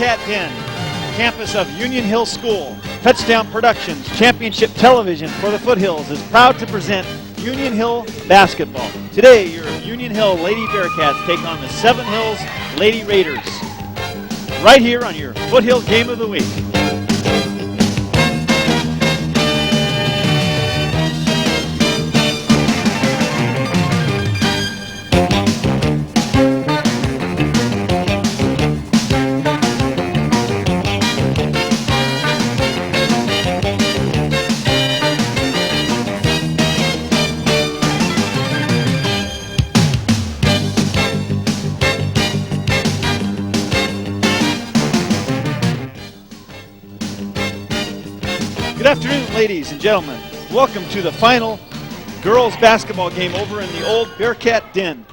Bearcat Den, campus of Union Hill School. Touchdown Productions, championship television for the Foothills, is proud to present Union Hill basketball. Today, your Union Hill Lady Bearcats take on the Seven Hills Lady Raiders. Right here on your Foothill Game of the Week. Good afternoon, ladies and gentlemen. Welcome to the final girls basketball game over in the old Bearcat Den.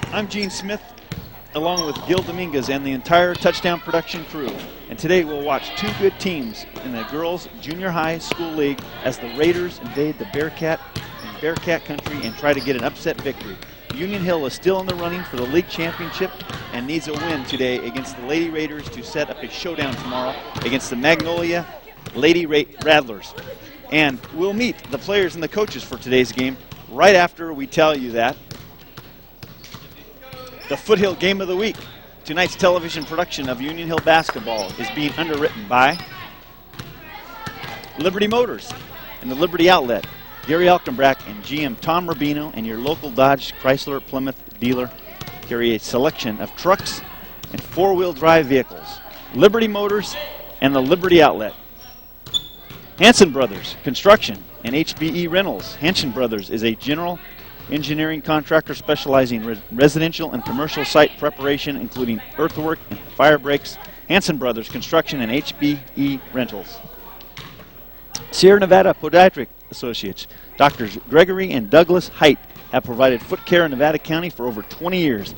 I'm Gene Smith, along with Gil Dominguez and the entire Touchdown Production crew. And today we'll watch two good teams in the girls junior high school league as the Raiders invade the Bearcat country and try to get an upset victory. Union Hill is still in the running for the league championship and needs a win today against the Lady Raiders to set up a showdown tomorrow against the Magnolia Lady Rattlers. And we'll meet the players and the coaches for today's game right after we tell you that the Foothill Game of the Week, tonight's television production of Union Hill basketball, is being underwritten by Liberty Motors and the Liberty Outlet. Gary Alkenbrack and GM Tom Rubino and your local Dodge Chrysler Plymouth dealer carry a selection of trucks and four-wheel drive vehicles. Liberty Motors and the Liberty Outlet. Hanson Brothers Construction and HBE Rentals. Hanson Brothers is a general engineering contractor specializing in residential and commercial site preparation, including earthwork and fire breaks. Hanson Brothers Construction and HBE Rentals. Sierra Nevada Podiatric Associates. Doctors Gregory and Douglas Height have provided foot care in Nevada County for over 20 years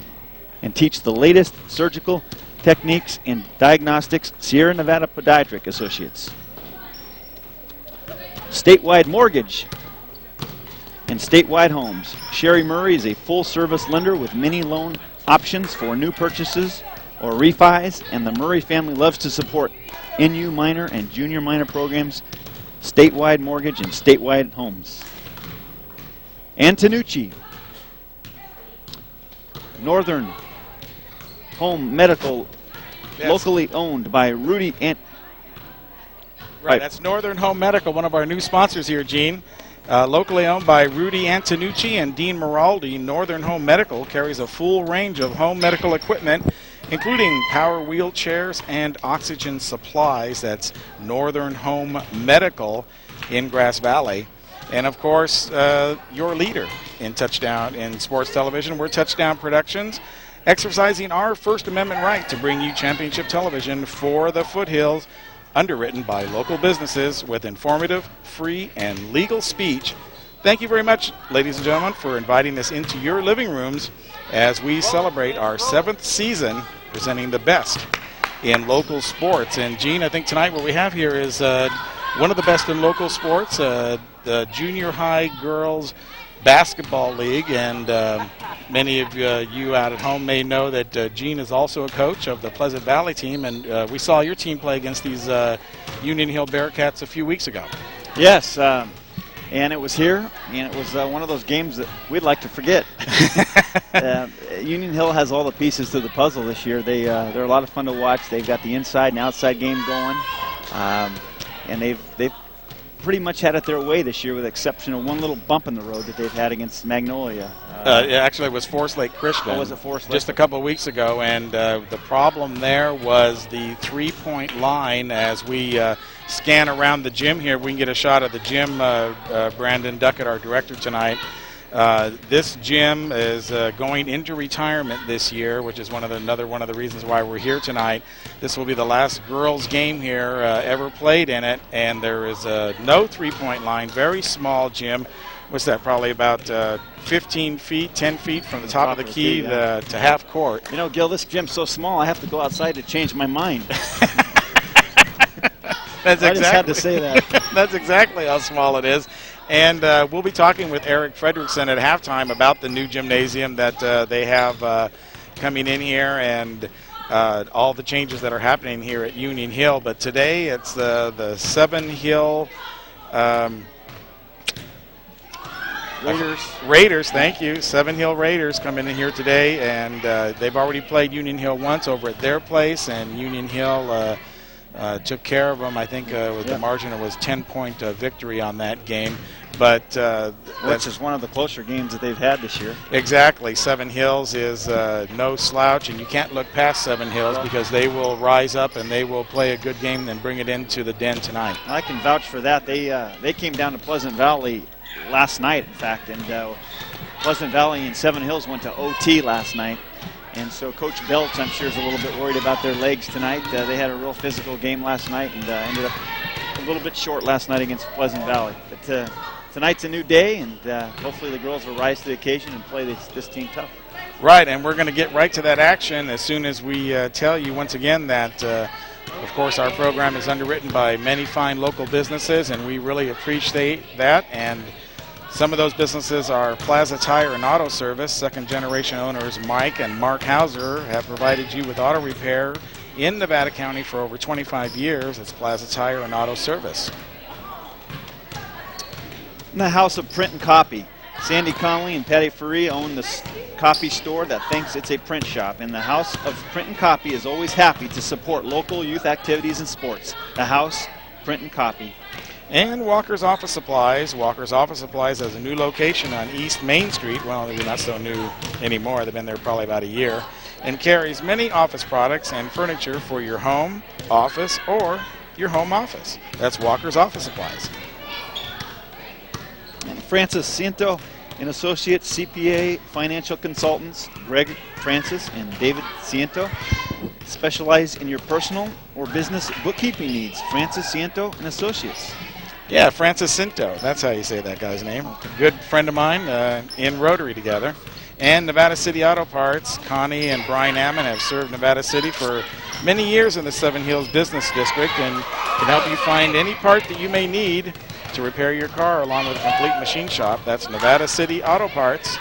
and teach the latest surgical techniques and diagnostics. Sierra Nevada Podiatric Associates. Statewide Mortgage and Statewide Homes. Sherry Murray is a full-service lender with many loan options for new purchases or refis, and the Murray family loves to support NU minor and junior minor programs. Statewide Mortgage and Statewide Homes. Antonucci, Northern Home Medical, yes. Locally owned by Rudy Right, that's Northern Home Medical, one of our new sponsors here, Gene. Locally owned by Rudy Antonucci and Dean Miraldi, Northern Home Medical carries a full range of home medical equipment, including power wheelchairs and oxygen supplies. That's Northern Home Medical in Grass Valley. And, of course, your leader in sports television, we're Touchdown Productions, exercising our First Amendment right to bring you championship television for the Foothills, underwritten by local businesses with informative, free, and legal speech. Thank you very much, ladies and gentlemen, for inviting us into your living rooms as we celebrate our 7th season presenting the best in local sports. And, Gene, I think tonight what we have here is one of the best in local sports, the Junior High Girls Basketball League. And many of you out at home may know that Gene is also a coach of the Pleasant Valley team, and we saw your team play against these Union Hill Bearcats a few weeks ago. Yes, and it was here, and it was one of those games that we'd like to forget. Union Hill has all the pieces to the puzzle this year. They're a lot of fun to watch. They've got the inside and outside game going, and they've pretty much had it their way this year, with the exception of one little bump in the road that they've had against Magnolia. Actually, it was Forest Lake Christian. Oh, was it Forest Lake? Just a couple of weeks ago, and the problem there was the three-point line. As we scan around the gym here, we can get a shot of the gym. Brandon Duckett, our director tonight. This gym is going into retirement this year, which is another one of the reasons why we're here tonight. This will be the last girls' game here ever played in it, and there is no three-point line. Very small gym. What's that? Probably about 15 feet, 10 feet from the top of the key to half court. You know, Gil, this gym's so small, I have to go outside to change my mind. I just had to say that. That's exactly how small it is. And we'll be talking with Eric Fredricksen at halftime about the new gymnasium that they have coming in here. And all the changes that are happening here at Union Hill. But today it's the Seven Hill Raiders, thank you. Seven Hill Raiders come in here today, and they've already played Union Hill once over at their place, and Union Hill took care of them. I think with the margin it was 10-point victory on that game. But that's just one of the closer games that they've had this year. Exactly. Seven Hills is no slouch, and you can't look past Seven Hills because they will rise up and they will play a good game and bring it into the den tonight. I can vouch for that. They came down to Pleasant Valley last night, in fact, and Pleasant Valley and Seven Hills went to OT last night. And so Coach Belts, I'm sure, is a little bit worried about their legs tonight. They had a real physical game last night and ended up a little bit short last night against Pleasant Valley. But tonight's a new day, and hopefully the girls will rise to the occasion and play this team tough. Right, and we're going to get right to that action as soon as we tell you once again that, of course, our program is underwritten by many fine local businesses, and we really appreciate that. And some of those businesses are Plaza Tire and Auto Service. Second-generation owners Mike and Mark Hauser have provided you with auto repair in Nevada County for over 25 years. It's Plaza Tire and Auto Service. In the House of Print and Copy, Sandy Conley and Patty Ferrie own the copy store that thinks it's a print shop. And the House of Print and Copy is always happy to support local youth activities and sports. The House, Print and Copy. And Walker's Office Supplies. Walker's Office Supplies has a new location on East Main Street. Well, they're not so new anymore. They've been there probably about a year. And carries many office products and furniture for your home, office, or your home office. That's Walker's Office Supplies. And Francis Ciento and Associates CPA Financial Consultants, Greg Francis and David Ciento, specialize in your personal or business bookkeeping needs. Francis Ciento and Associates. Yeah, Francis Ciento. That's how you say that guy's name. Good friend of mine in Rotary together. And Nevada City Auto Parts. Connie and Brian Ammon have served Nevada City for many years in the Seven Hills Business District and can help you find any part that you may need to repair your car along with a complete machine shop. That's Nevada City Auto Parts.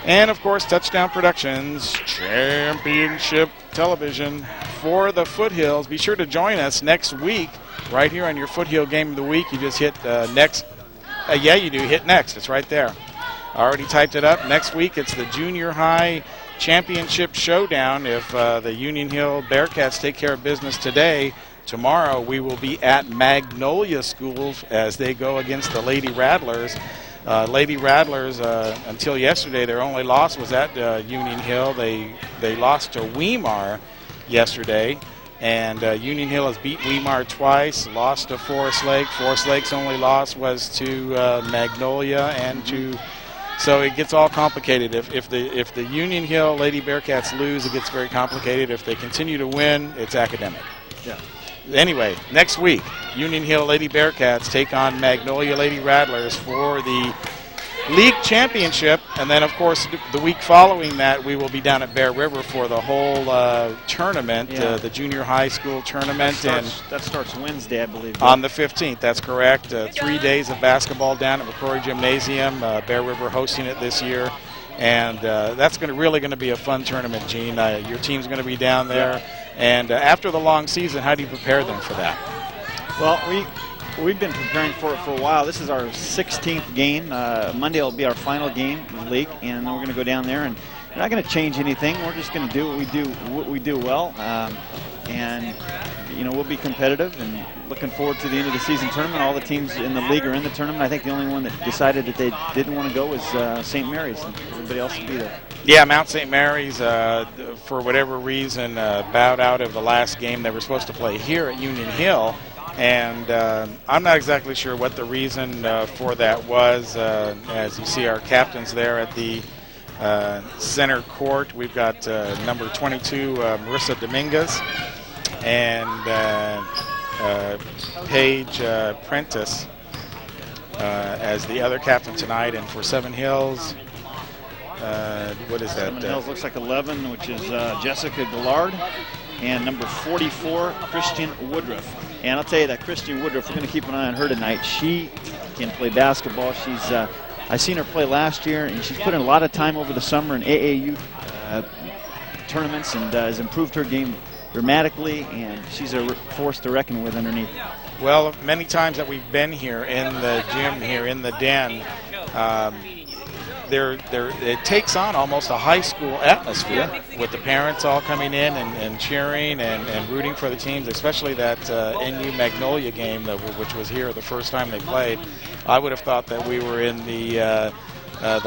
And, of course, Touchdown Productions, Championship Television for the Foothills. Be sure to join us next week right here on your Foothill Game of the Week. You just hit next. Yeah, you do. Hit next. It's right there. I already typed it up. Next week, it's the Junior High Championship Showdown. If the Union Hill Bearcats take care of business today, tomorrow we will be at Magnolia Schools as they go against the Lady Rattlers. Lady Rattlers, until yesterday, their only loss was at Union Hill. They lost to Weimar yesterday, and Union Hill has beat Weimar twice, lost to Forest Lake. Forest Lake's only loss was to Magnolia and to. So it gets all complicated. If the Union Hill Lady Bearcats lose, it gets very complicated. If they continue to win, it's academic. Yeah. Anyway, next week, Union Hill Lady Bearcats take on Magnolia Lady Rattlers for the league championship. And then, of course, the week following that, we will be down at Bear River for the whole tournament, the junior high school tournament. That starts Wednesday, I believe. On the 15th, that's correct. 3 days of basketball down at McCrory Gymnasium. Bear River hosting it this year. And that's really going to be a fun tournament, Gene. Your team's going to be down there. Yeah. And after the long season, how do you prepare them for that? Well, we've been preparing for it for a while. This is our 16th game. Monday will be our final game of the league, and then we're going to go down there. And we're not going to change anything. We're just going to do what we do well. And we'll be competitive and looking forward to the end of the season tournament. All the teams in the league are in the tournament. I think the only one that decided that they didn't want to go was St. Mary's. And everybody else will be there. Yeah, Mount St. Mary's, for whatever reason, bowed out of the last game they were supposed to play here at Union Hill. And I'm not exactly sure what the reason for that was. As you see our captains there at the center court, we've got number 22, Marissa Dominguez, and Paige Prentice as the other captain tonight. And for Seven Hills, what is that? Seven Hills looks like 11, which is Jessica Gillard, and number 44, Christian Woodruff. And I'll tell you that Christian Woodruff, we're going to keep an eye on her tonight. She can play basketball. She's I seen her play last year, and she's put in a lot of time over the summer in AAU tournaments and has improved her game dramatically, and she's a force to reckon with underneath. Well, many times that we've been here in the gym, here in the den, it takes on almost a high school atmosphere with the parents all coming in and cheering and rooting for the teams, especially that NU Magnolia game, which was here the first time they played. I would have thought that we were in the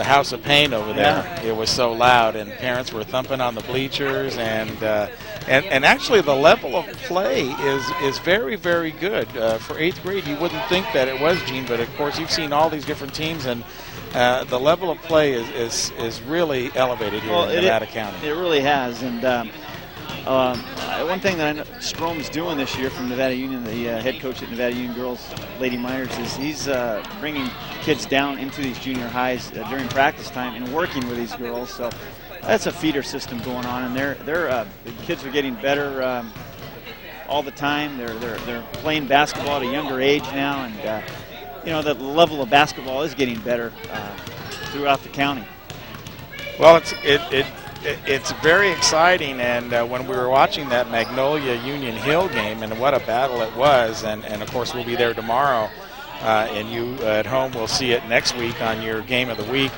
House of Pain over there. Yeah. It was so loud, and parents were thumping on the bleachers, and actually the level of play is very, very good. For 8th grade, you wouldn't think that it was, Gene, but of course you've seen all these different teams, and the level of play is really elevated here in Nevada County. It really has, and one thing that I know Strome's doing this year from Nevada Union, the head coach at Nevada Union Girls, Lady Myers, is he's bringing kids down into these junior highs during practice time and working with these girls. So that's a feeder system going on, and the kids are getting better all the time. They're playing basketball at a younger age now, and the level of basketball is getting better throughout the county. Well, it's very exciting, and when we were watching that Magnolia Union Hill game, and what a battle it was, and of course we'll be there tomorrow, and you at home will see it next week on your game of the week.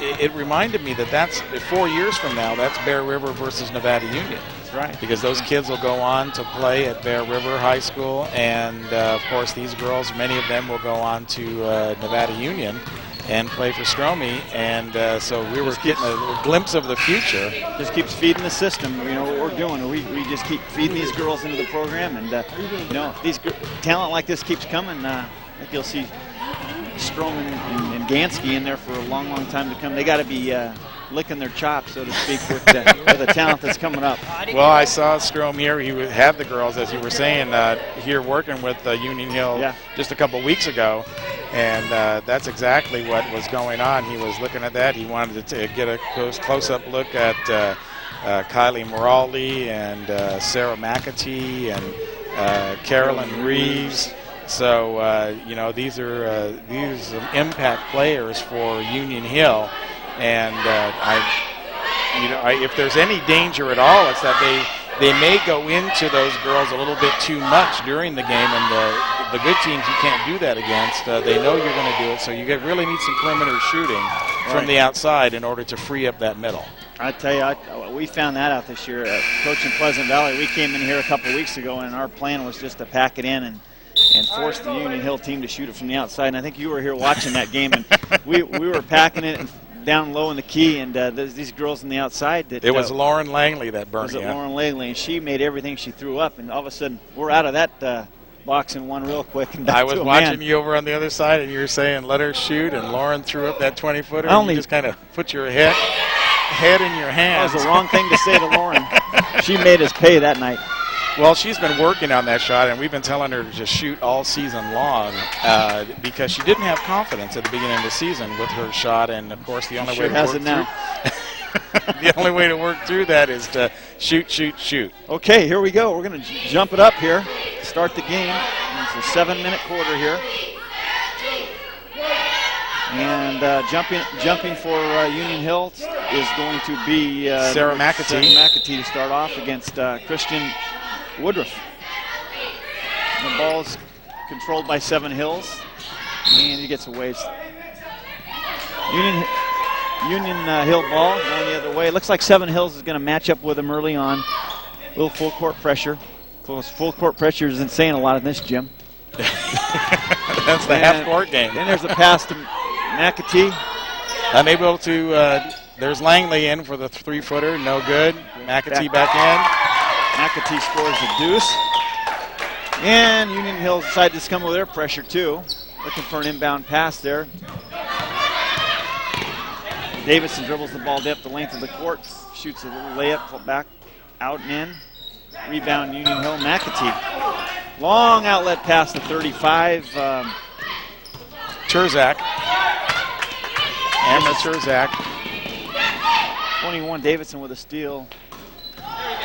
It reminded me that's 4 years from now, that's Bear River versus Nevada Union. That's right. Because those kids will go on to play at Bear River High School, and of course these girls, many of them will go on to Nevada Union and play for Stromey, and so we were getting a glimpse of the future. Just keeps feeding the system. What we're doing. We just keep feeding these girls into the program, and these talent like this keeps coming. I think you'll see Stroman and Gansky in there for a long, long time to come. They got to be licking their chops, so to speak, with the talent that's coming up. Well, I saw Strom here. He would have the girls, as you were saying, here working with Union Hill just a couple weeks ago. And that's exactly what was going on. He was looking at that. He wanted to get a close-up look at Kylie Moraldi and Sarah McAtee and Carolyn Reeves. So, these are impact players for Union Hill. And if there's any danger at all, it's that they may go into those girls a little bit too much during the game, and the good teams you can't do that against. They know you're going to do it, so you really need some perimeter shooting from the outside in order to free up that middle. I tell you, we found that out this year. Coaching Pleasant Valley, we came in here a couple weeks ago, and our plan was just to pack it in and force the Union Hill team to shoot it from the outside. And I think you were here watching that game, and we were packing it down low in the key, and these girls on the outside. It was Lauren Langley that burned it. Lauren Langley, and she made everything she threw up, and all of a sudden we're out of that box and one real quick. And I was watching you over on the other side, and you were saying let her shoot, and Lauren threw up that 20-footer. You just kind of put your head in your hands. That was the wrong thing to say to Lauren. She made us pay that night. Well, she's been working on that shot, and we've been telling her to just shoot all season long because she didn't have confidence at the beginning of the season with her shot, and of course the only way to work the only way to work through that is to shoot, shoot, shoot. Okay, here we go. We're going to jump it up here, start the game. It's a 7-minute quarter here. And jumping for Union Hill is going to be Sarah McAtee. Sarah McAtee to start off against Christian Woodruff. The ball is controlled by Seven Hills, and he gets away. Union Hill ball going the other way. It looks like Seven Hills is going to match up with them early on. A little full court pressure. Full court pressure isn't saying a lot in this gym. That's the half-court game. Then there's a pass to McAtee. Unable to, there's Langley in for the 3-footer, no good. McAtee back in. McAtee scores the deuce. And Union Hill decided to come with their pressure too. Looking for an inbound pass there. Davidson dribbles the ball up the length of the court, shoots a little layup back, out and in. Rebound Union Hill, McAtee. Long outlet pass to 35. Terzak. Amber Terzak. 21, Davidson with a steal.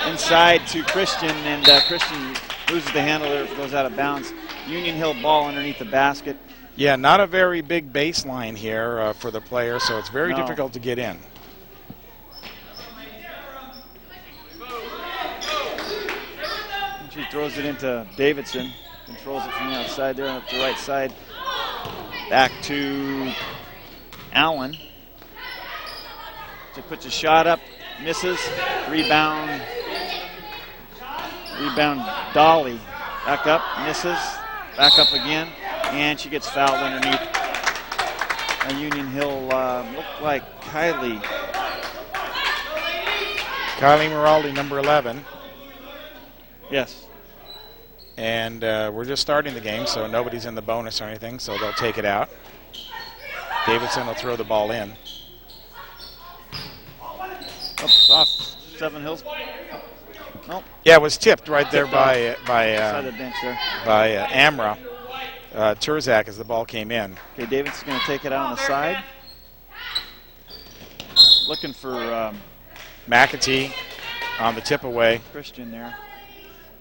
Inside to Christian, and Christian loses the handle there, goes out of bounds. Union Hill ball underneath the basket. Yeah, not a very big baseline here for the player, so it's very difficult to get in. She throws it into Davidson. Controls it from the outside there up the right side. Back to Allen. She puts a shot up, misses. Rebound. Rebound Dolly. Back up, misses. Back up again. And she gets fouled underneath. Union Hill looked like Kylie. Kylie Miraldi, number 11. Yes. And we're just starting the game, so nobody's in the bonus or anything, so they'll take it out. Davidson will throw the ball in. Oops, off Seven Hills. Nope. Yeah, it was tipped right there by side of the bench there. By Amra. Turzak as the ball came in. Okay, Davidson's going to take it out on the side. Looking for McAtee on the tip away. Christian there.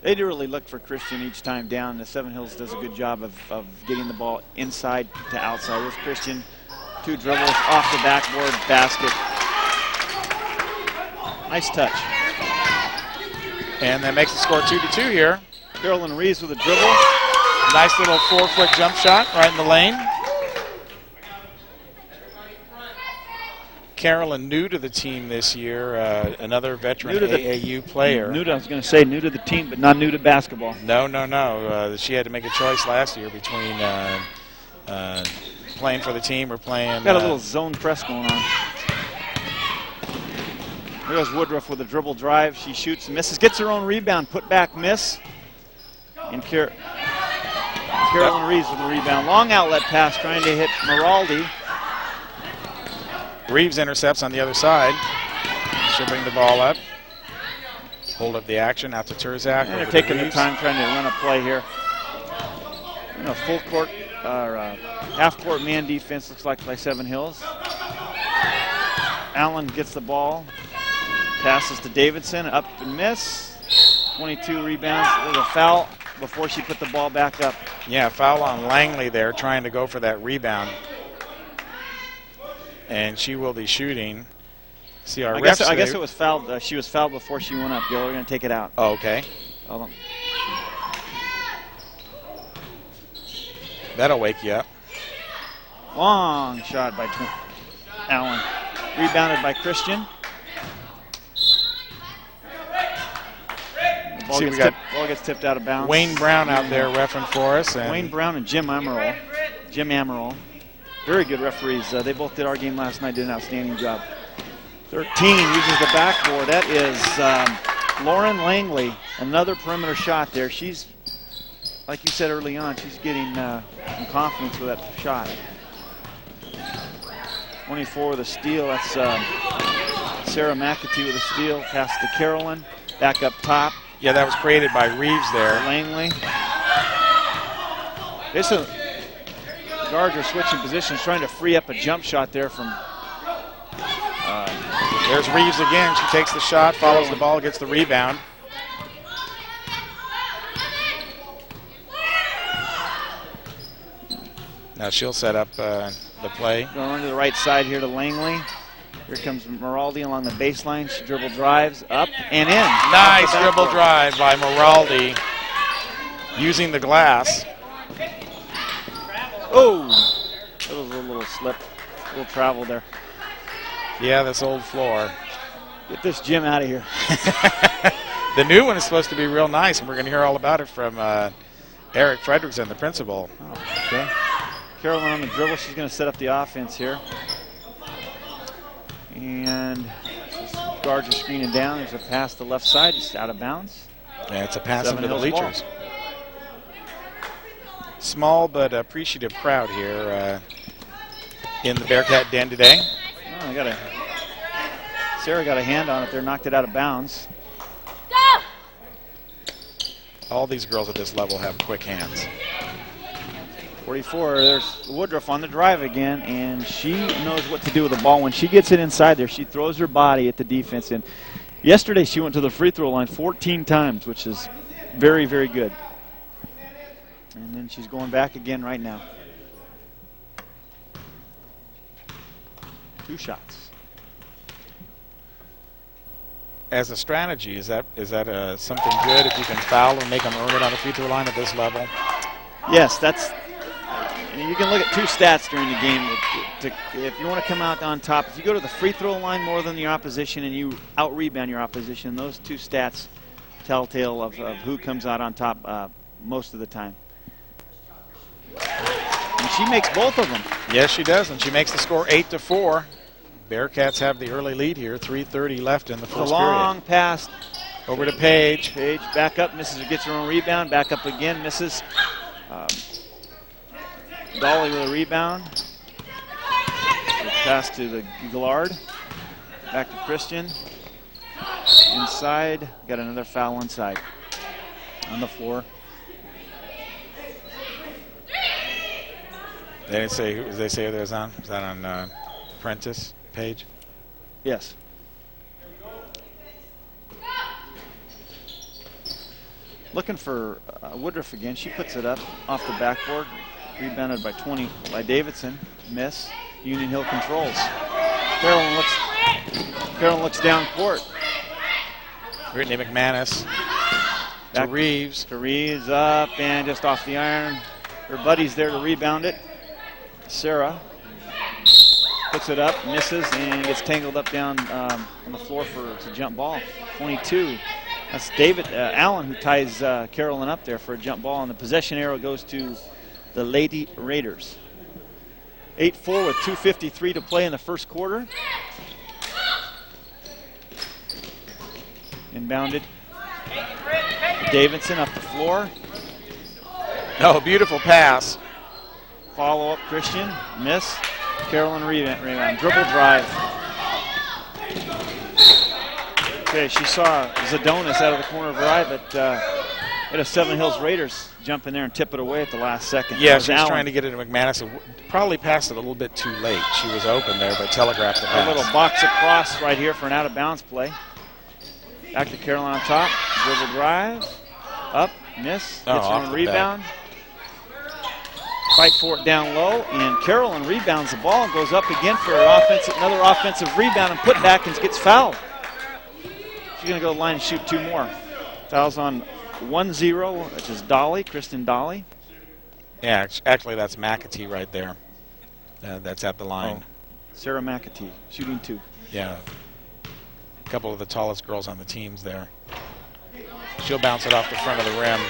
They do really look for Christian each time down. The Seven Hills does a good job of getting the ball inside to outside. With Christian, 2 dribbles off the backboard, basket. Nice touch. And that makes the score 2-2 here. Carolyn Reeves with a dribble. Nice little 4-foot jump shot right in the lane. Carolyn, new to the team this year, another veteran AAU player. I was going to say new to the team, but not new to basketball. No. She had to make a choice last year between playing for the team or playing. Got a little zone press going on. There's Woodruff with a dribble drive. She shoots and misses, gets her own rebound, put back miss. And Carolyn Reeves with the rebound. Long outlet pass trying to hit Miraldi. Reeves intercepts on the other side. She'll bring the ball up. Hold up the action out to Turzak. And they're taking their time trying to run a play here. Full court or half court man defense looks like by Seven Hills. Allen gets the ball. Passes to Davidson. Up and miss. 22 rebounds. There's a foul before she put the ball back up. Yeah, foul on Langley there trying to go for that rebound. And she will be shooting. See our refs. I guess it was fouled. She was fouled before she went up. Gil, we're going to take it out. Oh, okay. Hold on. That'll wake you up. Long shot by Allen. Rebounded by Christian. The ball gets tipped out of bounds. Wayne Brown out there reffing for us. And Wayne Brown and Jim Amaral. Very good referees. They both did our game last night, did an outstanding job. 13 uses the backboard. That is Lauren Langley. Another perimeter shot there. She's, like you said early on, she's getting some confidence with that shot. 24 with a steal. That's Sarah McAtee with a steal. Pass to Carolyn. Back up top. Yeah, that was created by Reeves there. Langley. Guards are switching positions, trying to free up a jump shot there from. There's Reeves again. She takes the shot, follows the ball, gets the rebound. Now she'll set up the play. Going to the right side here to Langley. Here comes Miraldi along the baseline. She dribble drives up and in. Nice dribble drive by Miraldi using the glass. Oh, that was a little slip, a little travel there. Yeah, this old floor. Get this gym out of here. The new one is supposed to be real nice, and we're going to hear all about it from Eric Fredricksen, the principal. Oh, okay. Carolyn on the dribble. She's going to set up the offense here. And guards are screening down. There's a pass to the left side, just out of bounds. Yeah, it's a pass Seven into the Hills bleachers. Ball. Small but appreciative crowd here in the Bearcat Den today. Oh, Sarah got a hand on it there, knocked it out of bounds. Go! All these girls at this level have quick hands. 44, there's Woodruff on the drive again, and she knows what to do with the ball. When she gets it inside there, she throws her body at the defense. And yesterday she went to the free throw line 14 times, which is very, very good. And then she's going back again right now. 2 shots. as a strategy, is that something good if you can foul and make them earn it on the free throw line at this level? Yes, that's. You can look at two stats during the game. If you want to come out on top, if you go to the free throw line more than your opposition and you out-rebound your opposition, those two stats telltale of who comes out on top most of the time. And she makes both of them. Yes, she does, and she makes the score 8-4. Bearcats have the early lead here, 3:30 left in the first period. A long pass. Over to Paige. Paige back up, misses or gets her own rebound, back up again, misses. Dolly with a rebound. Pass to the Gillard. Back to Christian. Inside. Got another foul inside. On the floor. They didn't say who they say there's on. Is that on Prentice Page? Yes. Looking for Woodruff again. She puts it up off the backboard. Rebounded by 20 by Davidson. Miss. Union Hill controls. Carolyn looks down court. Brittany McManus. Back to Reeves. To Reeves up and just off the iron. Her buddy's there to rebound it. Sarah puts it up, misses, and gets tangled up down on the floor for it's a jump ball. 22. That's David Allen who ties Carolyn up there for a jump ball, and the possession arrow goes to the Lady Raiders. 8-4 with 2:53 to play in the first quarter. Inbounded. Davidson up the floor. Oh, beautiful pass. Follow up, Christian. Miss. Carolyn rebound. Dribble drive. Okay, she saw Zadonis out of the corner of her eye, but had a Seven Hills Raiders jump in there and tip it away at the last second. Yeah, she was trying to get it to McManus. Probably passed it a little bit too late. She was open there, but telegraphed the pass. A little box across right here for an out-of-bounds play. Back to Carolyn on top. Dribble drive. Up. Miss. Gets her own rebound. Fight for it down low, and Carolyn rebounds the ball and goes up again for another offensive rebound and put back and gets fouled. She's going to go to the line and shoot two more. Fouls on 1-0, which is Dolly, Kristen Dolly. Yeah, actually that's McAtee right there. That's at the line. Oh, Sarah McAtee, shooting two. Yeah, a couple of the tallest girls on the teams there. She'll bounce it off the front of the rim.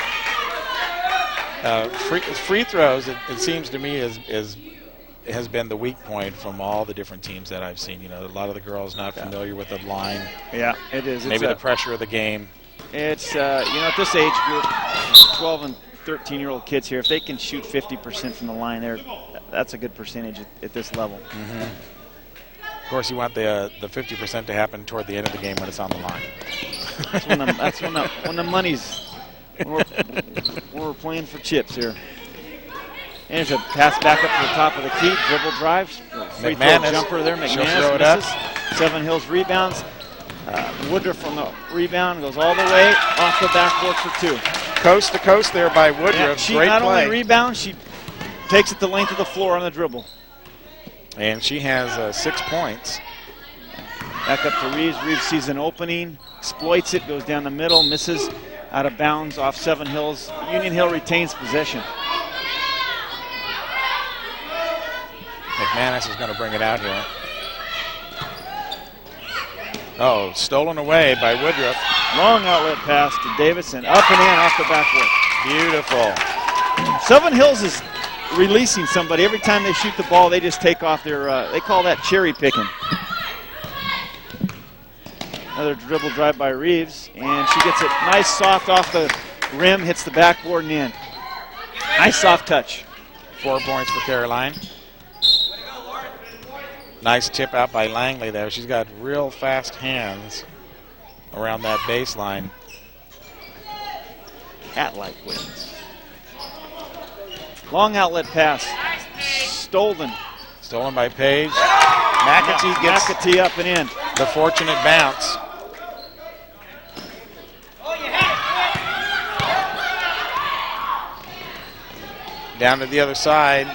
Free throws, it seems to me, has been the weak point from all the different teams that I've seen. You know, a lot of the girls not familiar with the line. Yeah, it is. Maybe the pressure of the game. It's, at this age group, 12 and 13-year-old kids here, if they can shoot 50% from the line, that's a good percentage at this level. Mm-hmm. Of course, you want the 50% to happen toward the end of the game when it's on the line. That's when the money's. When we're playing for chips here. And there's a pass back up to the top of the key. Dribble drives. Free throw jumper there. McManus misses. Seven Hills rebounds. Woodruff from the rebound goes all the way off the backboard for two. Coast to coast there by Woodruff. Yeah, she Great not play. only rebounds, she takes it the length of the floor on the dribble. And she has 6 points. Back up to Reeves. Reeves sees an opening, exploits it, goes down the middle, misses. Out of bounds off Seven Hills. Union Hill retains possession. McManus is going to bring it out here. Oh, stolen away by Woodruff. Long outlet pass to Davidson. Up and in off the backboard. Beautiful. Seven Hills is releasing somebody. Every time they shoot the ball, they just take off their, they call that cherry picking. Another dribble drive by Reeves, and she gets it nice soft off the rim, hits the backboard and in. Nice soft touch. 4 points for Caroline. Nice tip out by Langley there. She's got real fast hands around that baseline. Cat-like wings. Long outlet pass. Stolen by Paige. McAtee gets McAtee up and in. The fortunate bounce. Down to the other side.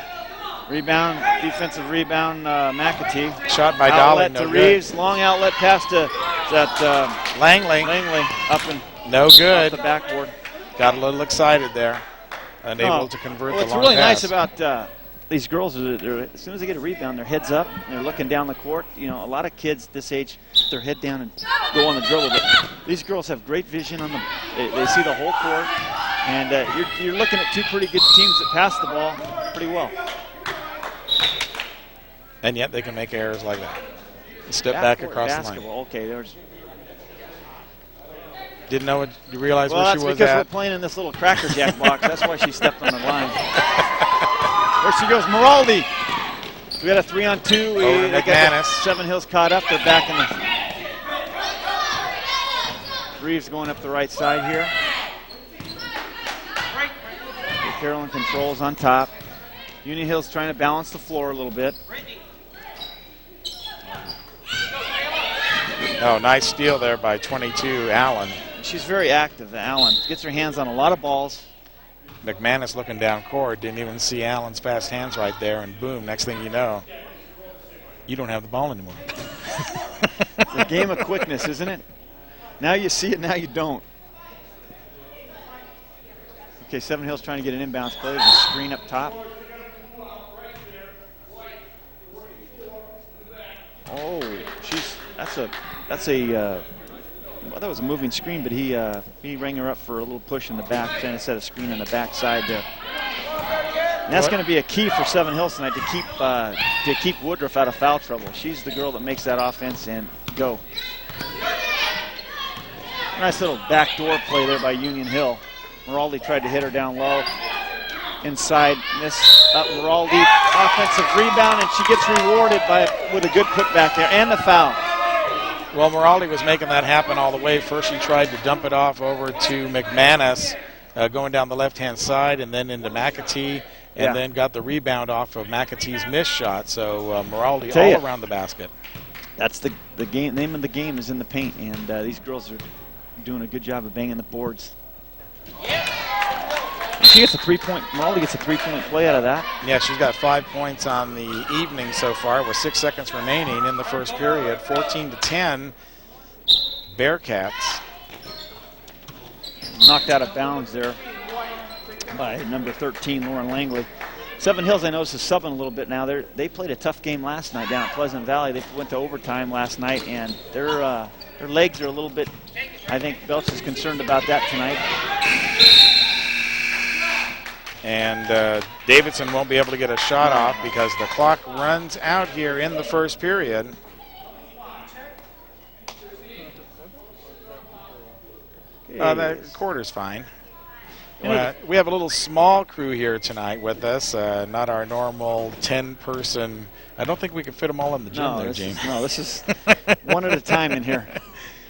Rebound, defensive rebound, McAtee. Shot by Dolly, outlet no to good. Reeves, long outlet pass to that Langley. Langley up and No off good. the backboard. Got a little excited there. Unable to convert the long What's really pass. nice about these girls is that as soon as they get a rebound, their head's up, and they're looking down the court. You know, a lot of kids this age, put their head down and go on the dribble. But these girls have great vision on they see the whole court, and you're looking at two pretty good teams that pass the ball pretty well. And yet they can make errors like that. Step back across basketball. the line. Okay, there's. Didn't know you realize Well, where she was that's because at. we're playing in this little Cracker Jack box. That's why she stepped on the line. There she goes, Maraldi. We got a 3-on-2. Over They got McManus. Seven Hills caught up. They're back in the. Reeves going up the right side here. Carolyn controls on top. Union Hill's trying to balance the floor a little bit. Oh, nice steal there by 22, Allen. She's very active, Allen. Gets her hands on a lot of balls. McManus looking down court, didn't even see Allen's fast hands right there, and boom, next thing you know, you don't have the ball anymore. The game of quickness, isn't it? Now you see it, now you don't. Okay, Seven Hills trying to get an inbounds play. There's a screen up top. Oh, well, that was a moving screen, but he rang her up for a little push in the back, trying to set a screen on the back side there. And that's going to be a key for Seven Hills tonight to keep Woodruff out of foul trouble. She's the girl that makes that offense and go. Nice little backdoor play there by Union Hill. Maraldi tried to hit her down low. Inside, miss up Maraldi. Offensive rebound, and she gets rewarded with a good putback there and the foul. Well, Maraldi was making that happen all the way. First she tried to dump it off over to McManus, going down the left-hand side, and then into McAtee, and then got the rebound off of McAtee's missed shot. So Maraldi all around the basket. That's the game. Name of the game is in the paint, and these girls are doing a good job of banging the boards. And she gets a three-point. Maraldi gets a three-point play out of that. Yeah, she's got 5 points on the evening so far with 6 seconds remaining in the first period. 14-10, Bearcats. Knocked out of bounds there by number 13, Lauren Langley. Seven Hills, I noticed, is subbing a little bit now. They played a tough game last night down at Pleasant Valley. They went to overtime last night, and their legs are a little bit. I think Belch is concerned about that tonight. And Davidson won't be able to get a shot off because the clock runs out here in the first period. The quarter's fine. We have a little small crew here tonight with us, not our normal 10-person. I don't think we can fit them all in the gym James. This is one at a time in here.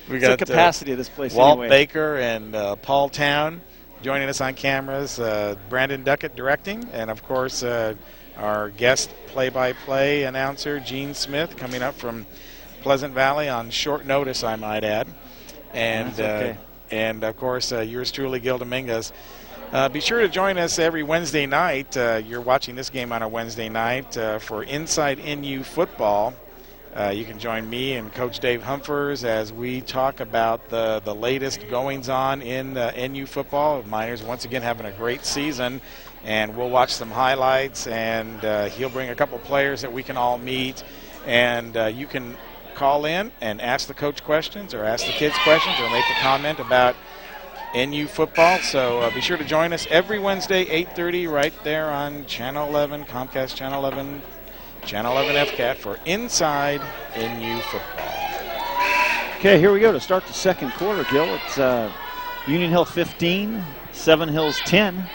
We got the capacity of this place Walt anyway. Baker and Paul Town joining us on cameras, Brandon Duckett directing, and of course our guest play-by-play announcer, Gene Smith, coming up from Pleasant Valley on short notice, I might add. And and of course yours truly, Gil Dominguez. Be sure to join us every Wednesday night. You're watching this game on a Wednesday night for Inside NU Football. You can join me and Coach Dave Humphers as we talk about the latest goings-on in NU football. Miners once again having a great season, and we'll watch some highlights, and he'll bring a couple players that we can all meet, and you can call in and ask the coach questions or ask the kids questions or make a comment about NU football. So be sure to join us every Wednesday, 8:30, right there on Channel 11, Comcast Channel 11, Channel 11 FCAT for Inside NU Football. Okay, here we go to start the second quarter, Gil. It's Union Hill 15, Seven Hills 10.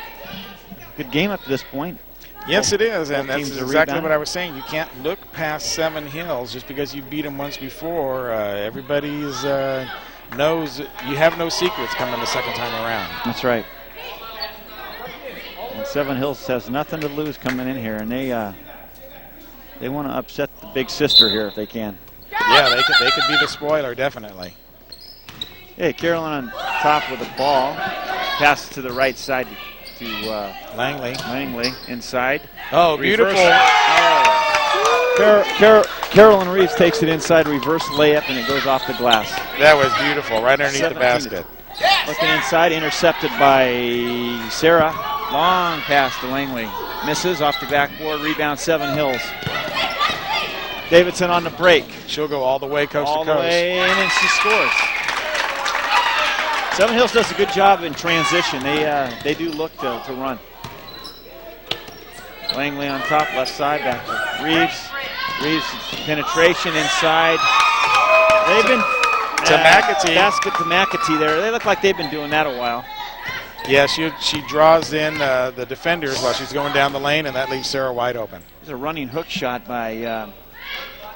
Good game up to this point. Yes, it is, and that's exactly what I was saying. You can't look past Seven Hills just because you beat them once before. Everybody's knows you have no secrets coming the second time around. That's right. And Seven Hills has nothing to lose coming in here, and they want to upset the big sister here if they can. Yeah, they could be the spoiler, definitely. Hey, Carolyn on top with the ball. Passes to the right side to Langley inside. Oh, beautiful. Carolyn Reeves takes it inside, reverse layup, and it goes off the glass. That was beautiful, right underneath the basket. Looking inside, intercepted by Sarah. Long pass to Langley. Misses off the backboard, rebound Seven Hills. Davidson on the break. She'll go all the way coast to coast. All the way in, and she scores. Seven Hills does a good job in transition. They do look to run. Langley on top, left side, back to Reeves. Reeves penetration inside. They've been to McAtee. Basket to McAtee there. They look like they've been doing that a while. Yeah, she draws in the defenders while she's going down the lane, and that leaves Sarah wide open. There's a running hook shot by,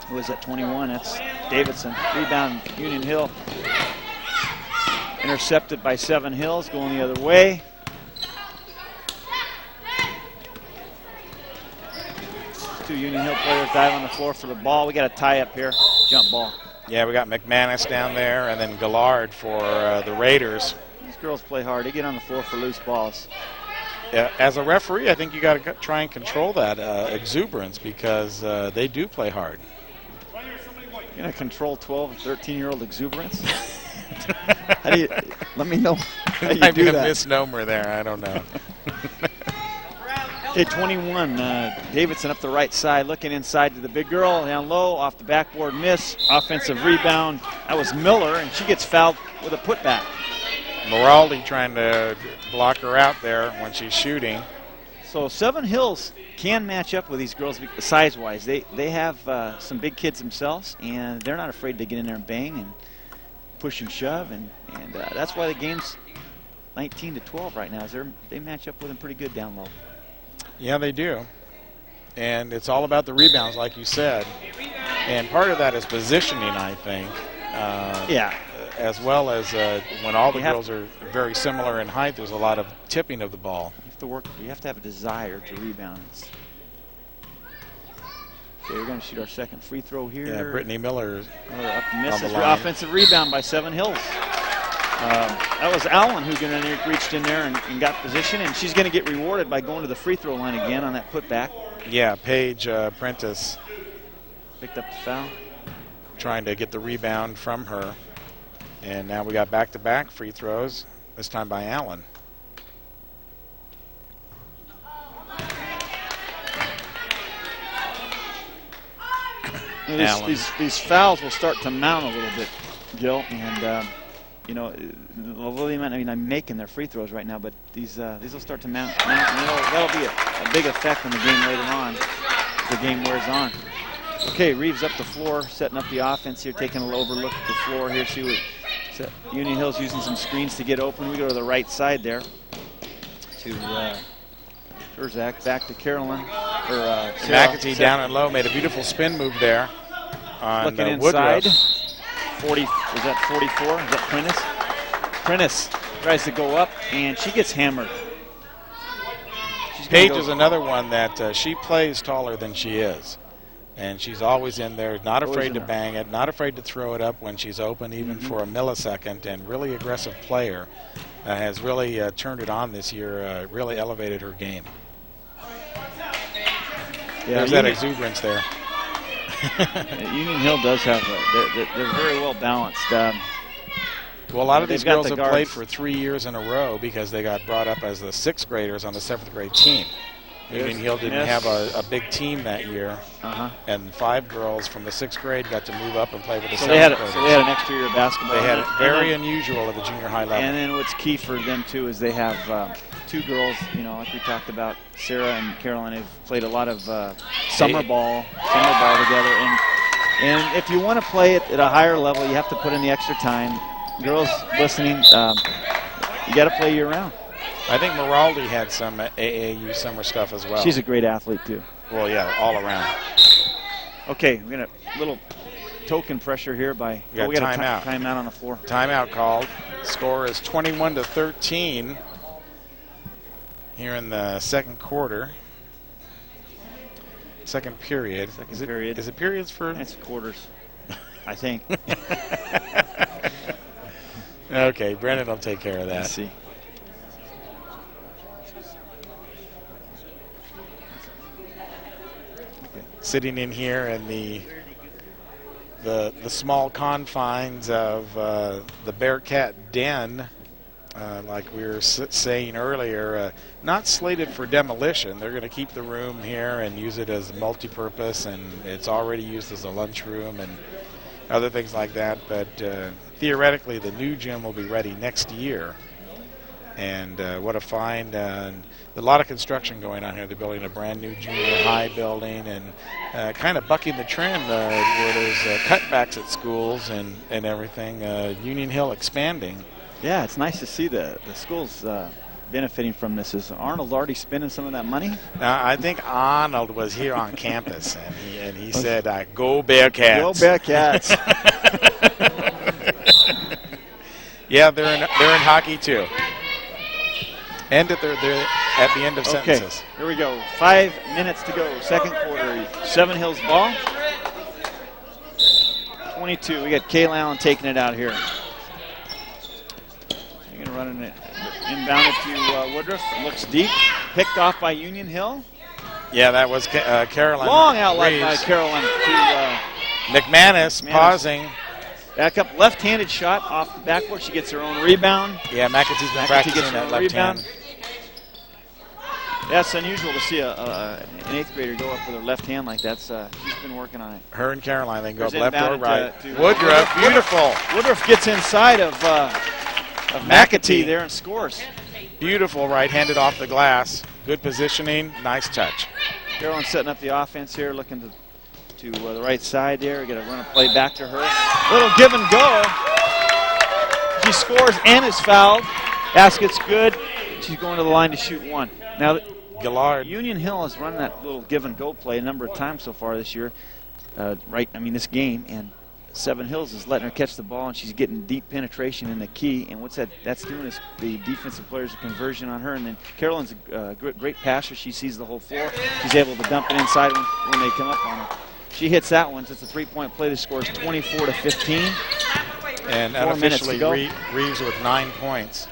who was that, 21? That's Davidson. Rebound, Union Hill. Intercepted by Seven Hills, going the other way. Two Union Hill players dive on the floor for the ball. We got a tie up here, jump ball. Yeah, we got McManus down there, and then Gallard for the Raiders. These girls play hard. They get on the floor for loose balls. Yeah, as a referee, I think you got to try and control that exuberance because they do play hard. You're going to control 12 and 13-year-old exuberance? How do you, let me know how you Might do be a that. misnomer there. I don't know. Okay, 21. Davidson up the right side, looking inside to the big girl. Down low, off the backboard miss. Offensive rebound. That was Miller, and she gets fouled with a putback. Moraldi trying to block her out there when she's shooting. So Seven Hills can match up with these girls size-wise. They have some big kids themselves, and they're not afraid to get in there and bang and push and shove, and that's why the game's 19-12 right now. Is they match up with them pretty good down low. Yeah, they do. And it's all about the rebounds, like you said. And part of that is positioning, I think. Yeah. As well as when all the girls are very similar in height, there's a lot of tipping of the ball. You have to have a desire to rebound. Okay, we're going to shoot our second free throw here. Yeah, Brittany Miller up misses. Offensive rebound by Seven Hills. That was Allen who reached in there and got position, and she's going to get rewarded by going to the free throw line again on that putback. Yeah, Paige Prentice picked up the foul. Trying to get the rebound from her. And now we got back-to-back free throws, this time by Allen. These fouls will start to mount a little bit, Gil, and although I'm making their free throws right now, but these will start to mount, and that'll be a big effect on the game later on as the game wears on. Okay, Reeves up the floor, setting up the offense here, taking a little overlook at the floor here. See what Union Hill's using some screens to get open. We go to the right side there to Zach, back to Carolyn. McAtee down and low, made a beautiful spin move there on looking inside. Woodruff. 40, is that 44? Is that Prentice? Prentice tries to go up, and she gets hammered. Paige is another one that she plays taller than she is. And she's always in there, not afraid to bang it, not afraid to throw it up when she's open, even for a millisecond, and really aggressive player. Has really turned it on this year, really elevated her game. Yeah, there's that exuberance there. Union Hill does have, they're very well balanced. Well, a lot of these girls have played for 3 years in a row because they got brought up as the 6th graders on the 7th grade team. Union Hill didn't have a big team that year, and 5 girls from the 6th grade got to move up and play with the 7th graders. So they had an extra year of basketball. They had it very unusual at the junior high level. And then what's key for them, too, is they have 2 girls, like we talked about, Sarah and Carolyn, have played a lot of summer ball together. And if you want to play it at a higher level, you have to put in the extra time. Girls listening, you got to play year-round. I think Moraldi had some AAU summer stuff as well. She's a great athlete, too. Well, yeah, all around. Okay, we're going to little token pressure here by we got a timeout on the floor. Timeout called. Score is 21-13 here in the second quarter. Second period. Period. Is it periods for? It's quarters, I think. Okay, Brendan will take care of that. Let's see. Sitting in here in the the small confines of the Bearcat den, like we were saying earlier, not slated for demolition. They're going to keep the room here and use it as multi-purpose, and it's already used as a lunchroom and other things like that. But theoretically, the new gym will be ready next year. And what a find. A lot of construction going on here. They're building a brand new junior high building and kind of bucking the trend where there's cutbacks at schools and everything. Union Hill expanding. Yeah, it's nice to see the schools benefiting from this. Is Arnold already spending some of that money? I think Arnold was here on campus, and he said, "Go Bearcats!" Go Bearcats! Yeah, they're in hockey too. And they're at the end of sentences. Okay, here we go. 5 minutes to go. Second quarter. Seven Hills ball. 22. We got Kayla Allen taking it out here. You're going to run it inbounded to Woodruff. Looks deep. Picked off by Union Hill. Yeah, that was Carolyn. Long outlet Reeves. by Carolyn to McManus pausing. back up. Left-handed shot off the backboard. She gets her own rebound. Yeah, McAtee's been practicing that left hand. Yeah, it's unusual to see an 8th grader go up with her left hand like that. She's been working on it. Her and Caroline, they can go up There's left or inbounded right. to Woodruff, beautiful. Woodruff gets inside of McAtee there and scores. Beautiful right-handed off the glass. Good positioning, nice touch. Carolyn setting up the offense here, looking to the right side there. Got to run a play back to her. Little give and go. She scores and is fouled. Basket's good. She's going to the line to shoot one. Now, Gillard. Union Hill has run that little give and go play a number of times so far this year. This game, and Seven Hills is letting her catch the ball, and she's getting deep penetration in the key. And what's that's doing is the defensive players a conversion on her. And then Carolyn's a great passer. She sees the whole floor. She's able to dump it inside when they come up on her. She hits that one. So it's a three-point play. The score is 24-15. And 4 minutes to go. Reeves with 9 points.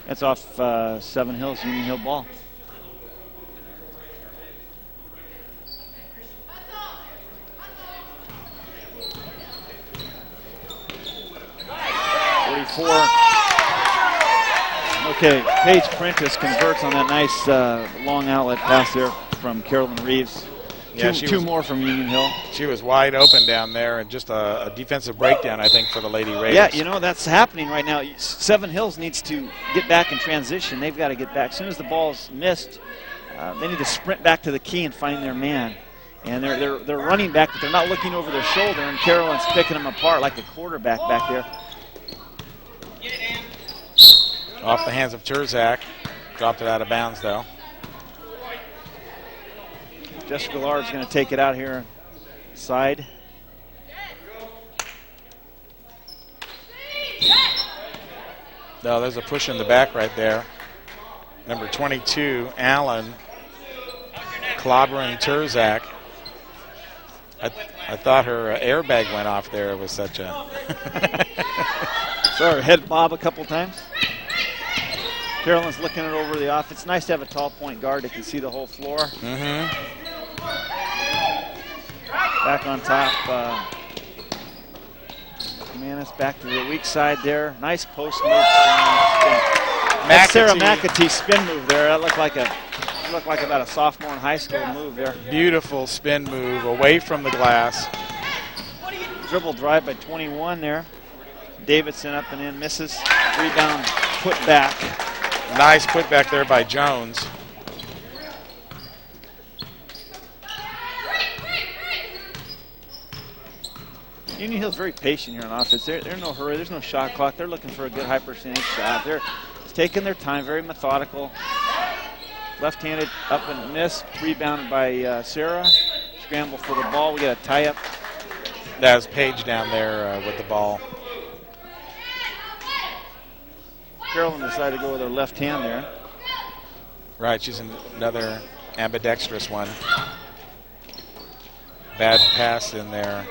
That's off Seven Hills, Union Hill ball. Okay, Paige Prentice converts on that nice long outlet pass there from Carolyn Reeves. Yeah, two more from Union Hill. She was wide open down there, and just a defensive breakdown, I think, for the Lady Raiders. Yeah, that's happening right now. Seven Hills needs to get back in transition. They've got to get back. As soon as the ball's missed, they need to sprint back to the key and find their man. And they're running back, but they're not looking over their shoulder, and Carolyn's picking them apart like a quarterback back there. Off the hands of Terzak. Dropped it out of bounds, though. Jessica Lard's going to take it out here side. No, there's a push in the back right there. Number 22, Allen, clobbering Terzak. I thought her airbag went off there. It was such a... Saw her head bob a couple times. Carolyn's looking it over the off. It's nice to have a tall point guard that can see the whole floor. Mm-hmm. Back on top. Manis back to the weak side there. Nice post move. That's Sarah McAtee's spin move there. That looked like about a sophomore in high school move there. Beautiful spin move away from the glass. Dribble drive by 21 there. Davidson up and in, misses. Rebound, put back. Nice put back there by Jones. Union Hill's very patient here on offense. They're in no hurry. There's no shot clock. They're looking for a good high percentage shot. They're taking their time, very methodical. Left-handed up and miss. Rebounded by Sarah. Scramble for the ball. We got a tie-up. That was Paige down there with the ball. Carolyn decided to go with her left hand there. Right, she's another ambidextrous one. Bad pass in there.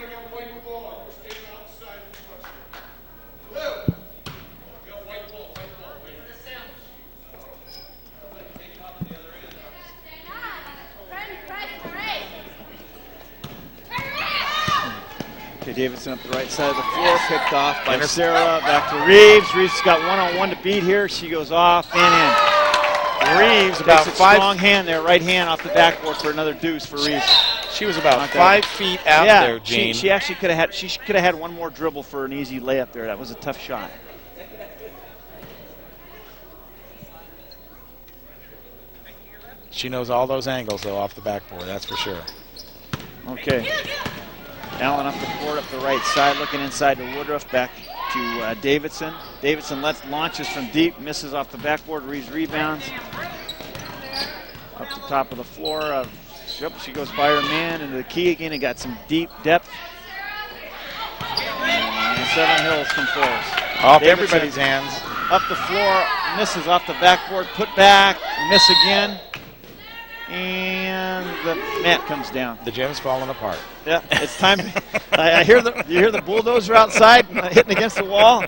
Davidson up the right side of the floor, picked off by Sarah. Back to Reeves. Reeves got one-on-one to beat here. She goes off and in. Reeves about a strong hand there, right hand off the backboard for another deuce for Reeves. She was about 5 feet out there, Gene. She actually could have had one more dribble for an easy layup there. That was a tough shot. She knows all those angles, though, off the backboard, that's for sure. Okay. Allen up the court, up the right side, looking inside to Woodruff, back to Davidson. Davidson launches from deep, misses off the backboard, Reeves rebounds. Up the top of the floor. She goes by her man into the key again and got some deep depth. And Seven Hills controls. Off everybody's hands. Up the floor, misses off the backboard, put back, miss again. And the mat comes down. The gym's falling apart. Yeah, it's time. I hear you hear the bulldozer outside hitting against the wall.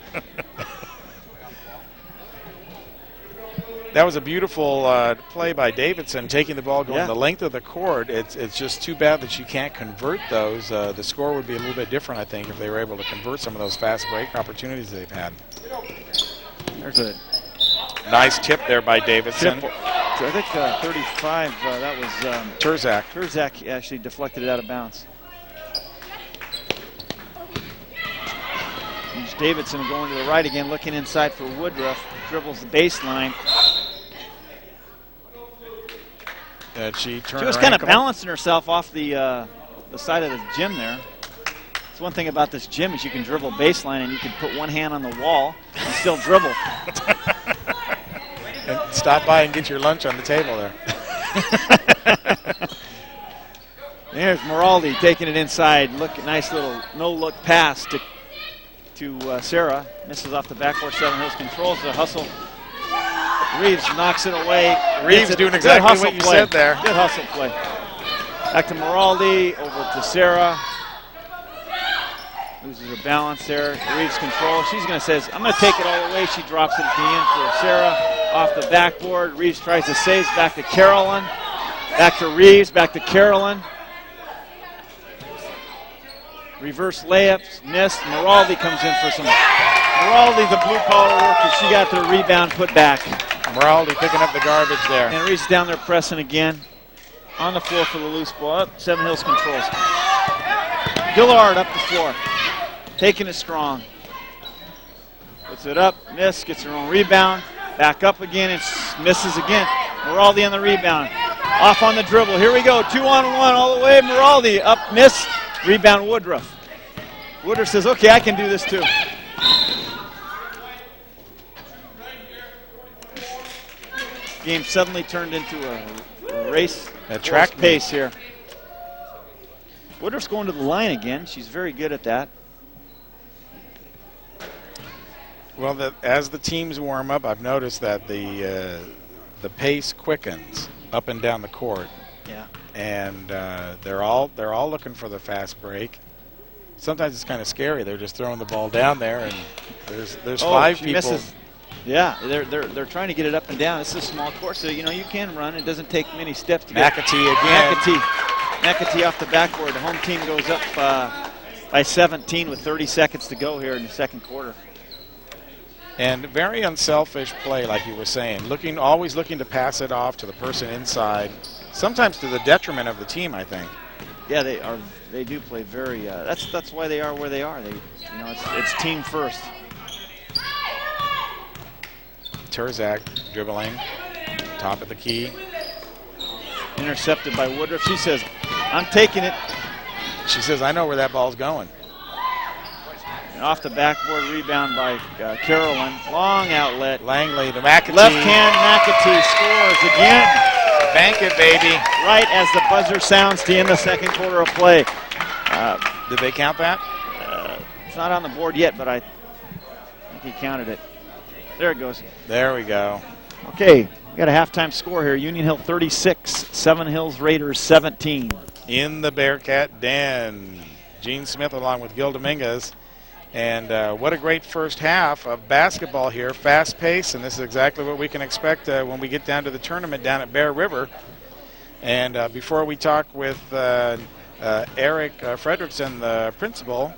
That was a beautiful play by Davidson, taking the ball, going the length of the court. It's just too bad that you can't convert those. The score would be a little bit different, I think, if they were able to convert some of those fast break opportunities they've had. There's a nice tip there by Davidson. I think 35, that was Terzak. Terzak actually deflected it out of bounds. Here's Davidson going to the right again, looking inside for Woodruff. Dribbles the baseline. She was kind of balancing herself off the side of the gym there. It's one thing about this gym is you can dribble baseline and you can put one hand on the wall and still dribble. And stop by and get your lunch on the table there. There's Moraldi taking it inside. Nice little no-look pass to Sarah. Misses off the backboard. Seven Hills controls the hustle. Reeves knocks it away. Reeves doing exactly what you said there. Good hustle play. Back to Moraldi. Over to Sarah. Loses her balance there. Reeves control. She's going to say, I'm going to take it all the way. She drops it at the end for Sarah. Off the backboard. Reeves tries to save. Back to Carolyn. Back to Reeves. Back to Carolyn. Reverse layups. Missed. Moraldi comes in for some. Moraldi, the blue-collar worker. She got the rebound put back. Moraldi picking up the garbage there. And Reeves down there pressing again. On the floor for the loose ball. Up. Seven Hills controls. Dillard up the floor. Taking it strong. Puts it up. Miss. Gets her own rebound. Back up again and misses again. Moraldi on the rebound. Off on the dribble. Here we go. 2-on-1 all the way. Moraldi up. Miss. Rebound Woodruff. Woodruff says, okay, I can do this too. Game suddenly turned into a race. A track pace here. Woodruff's going to the line again. She's very good at that. Well, as the teams warm up, I've noticed that the pace quickens up and down the court. Yeah. And they're all looking for the fast break. Sometimes it's kind of scary. They're just throwing the ball down there, and there's 5 people. Misses. Yeah, they're trying to get it up and down. This is a small court, so you can run. It doesn't take many steps to get. McAtee again. McAtee off the backboard. The home team goes up by 17 with 30 seconds to go here in the second quarter. And very unselfish play, like you were saying. Always looking to pass it off to the person inside. Sometimes to the detriment of the team, I think. Yeah, they are. They do play very. That's why they are where they are. It's team first. Terzak dribbling, top of the key. Intercepted by Woodruff. She says, "I'm taking it." She says, "I know where that ball's going." And off the backboard, rebound by Carolyn. Long outlet. Langley to McAtee. Left hand, McAtee scores again. Bank it, baby. Right as the buzzer sounds to end the second quarter of play. Did they count that? It's not on the board yet, but I think he counted it. There it goes. There we go. Okay, we got a halftime score here. Union Hill 36, Seven Hills Raiders 17. In the Bearcat Den, Gene Smith along with Gil Dominguez. And what a great first half of basketball here. Fast pace, and this is exactly what we can expect when we get down to the tournament down at Bear River. And before we talk with Eric Fredricksen, the principal,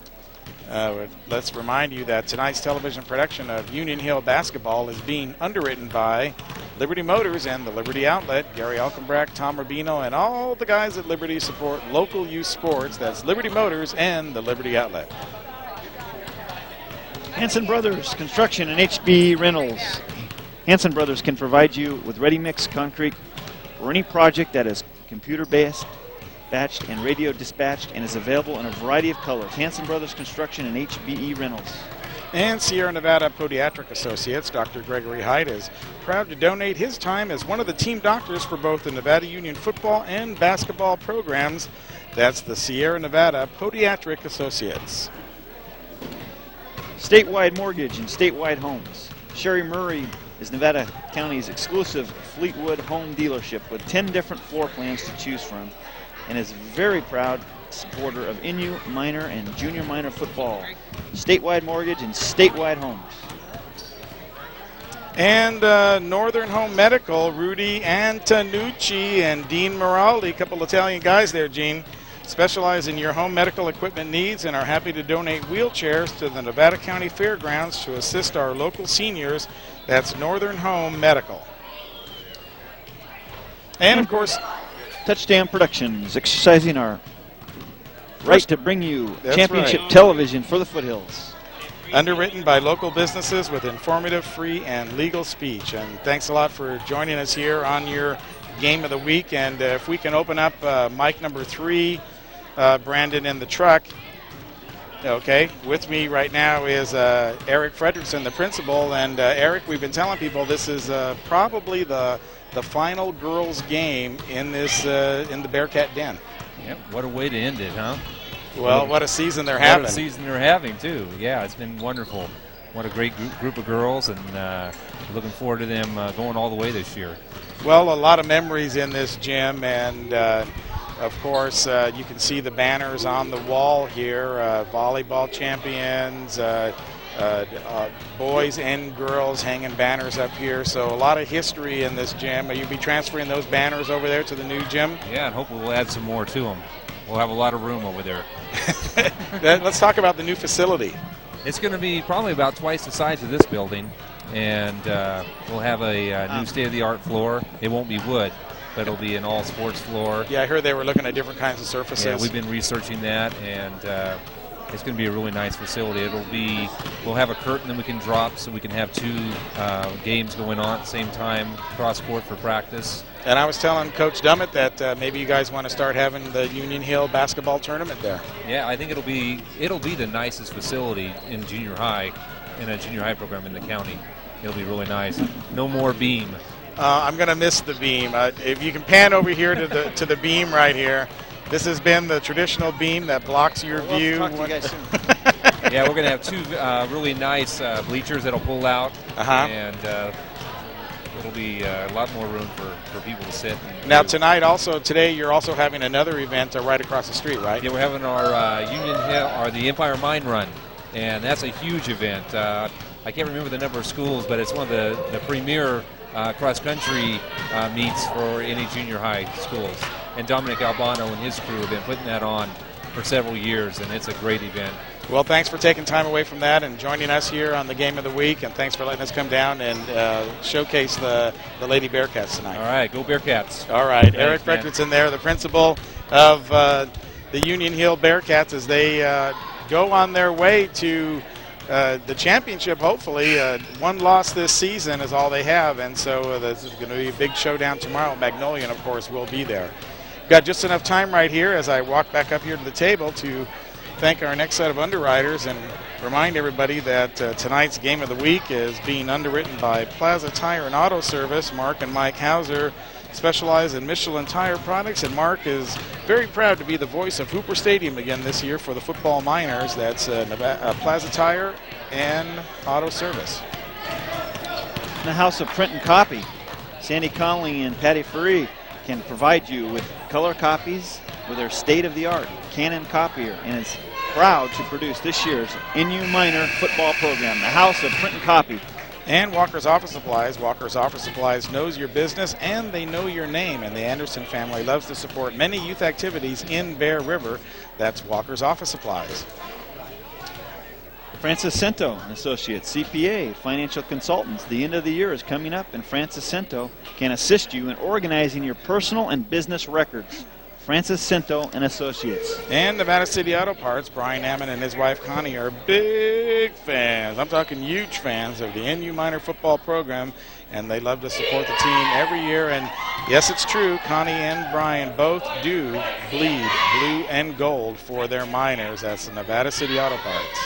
Let's remind you that tonight's television production of Union Hill basketball is being underwritten by Liberty Motors and the Liberty Outlet. Gary Alkenbrack, Tom Rubino, and all the guys at Liberty support local youth sports. That's Liberty Motors and the Liberty Outlet. Hanson Brothers Construction and HB Rentals. Hanson Brothers can provide you with ready-mix concrete for any project that is computer-based, batched, and radio dispatched, and is available in a variety of colors. Hanson Brothers Construction and HBE Rentals. And Sierra Nevada Podiatric Associates, Dr. Gregory Hyde, is proud to donate his time as one of the team doctors for both the Nevada Union football and basketball programs. That's the Sierra Nevada Podiatric Associates. Statewide Mortgage and Statewide Homes. Sherry Murray is Nevada County's exclusive Fleetwood home dealership with 10 different floor plans to choose from, and is very proud supporter of NU minor and junior minor football. Statewide Mortgage and Statewide Homes. And Northern Home Medical, Rudy Antonucci and Dean Miraldi, a couple Italian guys there, Gene, specialize in your home medical equipment needs and are happy to donate wheelchairs to the Nevada County Fairgrounds to assist our local seniors. That's Northern Home Medical. And of course, Touchdown Productions, exercising our right to bring you championship right. television for the Foothills. Underwritten by local businesses with informative, free, and legal speech. And thanks a lot for joining us here on your Game of the Week. And if we can open up mic number 3, Brandon in the truck. Okay, with me right now is Eric Fredricksen, the principal. And Eric, we've been telling people this is probably the final girls' game in this in the Bearcat Den. Yep, what a way to end it, huh? Well, what a season they're having. What a season they're having, too. Yeah, it's been wonderful. What a great group of girls, and looking forward to them going all the way this year. Well, a lot of memories in this gym, and of course, you can see the banners on the wall here, volleyball champions, boys and girls hanging banners up here. So a lot of history in this gym. Will you be transferring those banners over there to the new gym? Yeah, and hopefully we'll add some more to them. We'll have a lot of room over there. Let's talk about the new facility. It's going to be probably about twice the size of this building, and we'll have a new state-of-the-art floor. It won't be wood, but it'll be an all-sports floor. Yeah, I heard they were looking at different kinds of surfaces. Yeah, we've been researching that, and it's going to be a really nice facility. We'll have a curtain that we can drop so we can have 2 games going on at the same time, cross-court for practice. And I was telling Coach Dummett that maybe you guys want to start having the Union Hill basketball tournament there. Yeah, I think it'll be the nicest facility in junior high, in a junior high program in the county. It'll be really nice. No more beam. I'm going to miss the beam. If you can pan over here to the beam right here. This has been the traditional beam that blocks your view. Talk to you guys soon. Yeah, we're going to have 2 really nice bleachers that'll pull out, and it'll be a lot more room for people to sit. Now today you're also having another event right across the street, right? Yeah, we're having our Union Hill, or the Empire Mine Run, and that's a huge event. I can't remember the number of schools, but it's one of the premier cross-country meets for any junior high schools. And Dominic Albano and his crew have been putting that on for several years, and it's a great event. Well, thanks for taking time away from that and joining us here on the Game of the Week, and thanks for letting us come down and showcase the Lady Bearcats tonight. All right, go Bearcats. All right, thanks, Eric Fredricksen there, the principal of the Union Hill Bearcats, as they go on their way to the championship, hopefully. 1 loss this season is all they have, and so this is going to be a big showdown tomorrow. Magnolia, of course, will be there. Got just enough time right here as I walk back up here to the table to thank our next set of underwriters and remind everybody that tonight's Game of the Week is being underwritten by Plaza Tire and Auto Service. Mark and Mike Hauser specialize in Michelin tire products, and Mark is very proud to be the voice of Hooper Stadium again this year for the football Miners. That's Plaza Tire and Auto Service. In the House of Print and Copy, Sandy Conley and Patty Furry can provide you with color copies with their state-of-the-art Canon copier, and is proud to produce this year's NU Minor football program, the House of Print and Copy. And Walker's Office Supplies. Walker's Office Supplies knows your business and they know your name, and the Anderson family loves to support many youth activities in Bear River. That's Walker's Office Supplies. Francis Cento and Associates, CPA, financial consultants. The end of the year is coming up, and Francis Cento can assist you in organizing your personal and business records. Francis Cento and Associates. And Nevada City Auto Parts, Brian Ammon and his wife Connie are big fans. I'm talking huge fans of the NU minor football program, and they love to support the team every year. And yes, it's true, Connie and Brian both do bleed blue and gold for their minors. That's the Nevada City Auto Parts.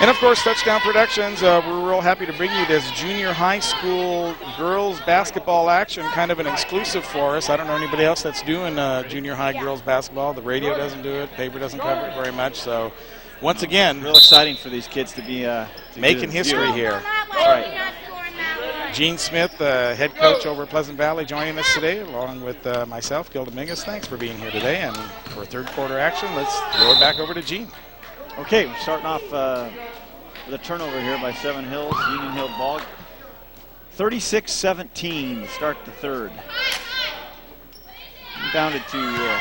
And of course, Touchdown Productions, we're real happy to bring you this junior high school girls basketball action, kind of an exclusive for us. I don't know anybody else that's doing junior high girls basketball. The radio doesn't do it, paper doesn't cover it very much. So once again, real exciting for these kids to be making history here. Right. Gene Smith, head coach over Pleasant Valley, joining us today, along with myself, Gil Dominguez. Thanks for being here today. And for third quarter action, let's throw it back over to Gene. Okay, we're starting off with a turnover here by Seven Hills, Union Hill ball. 36-17 to start the third. Inbounded to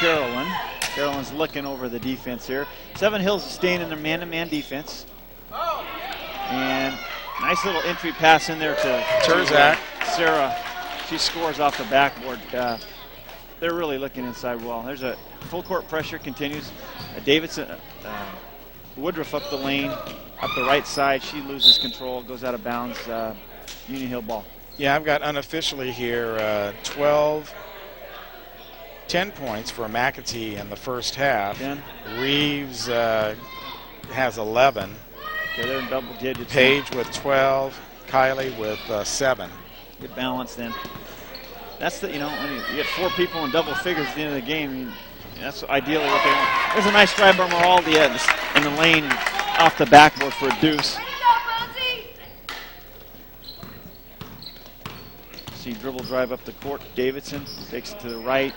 Carolyn. Carolyn's looking over the defense here. Seven Hills is staying in their man-to-man defense. And nice little entry pass in there to Terzak. Sarah. She scores off the backboard. They're really looking inside well. There's a full court pressure continues. Davidson, Woodruff up the lane, up the right side. She loses control, goes out of bounds. Union Hill ball. Yeah, I've got unofficially here 10 points for McAtee in the first half. 10. Reeves has 11. Okay, they're in double digits. Page with 12. Kylie with 7. Good balance then. That's the, when you get 4 people in double figures at the end of the game, that's ideally what they want. There's a nice drive by Maraldi in the lane and off the backboard for a deuce. See dribble drive up the court. Davidson takes it to the right,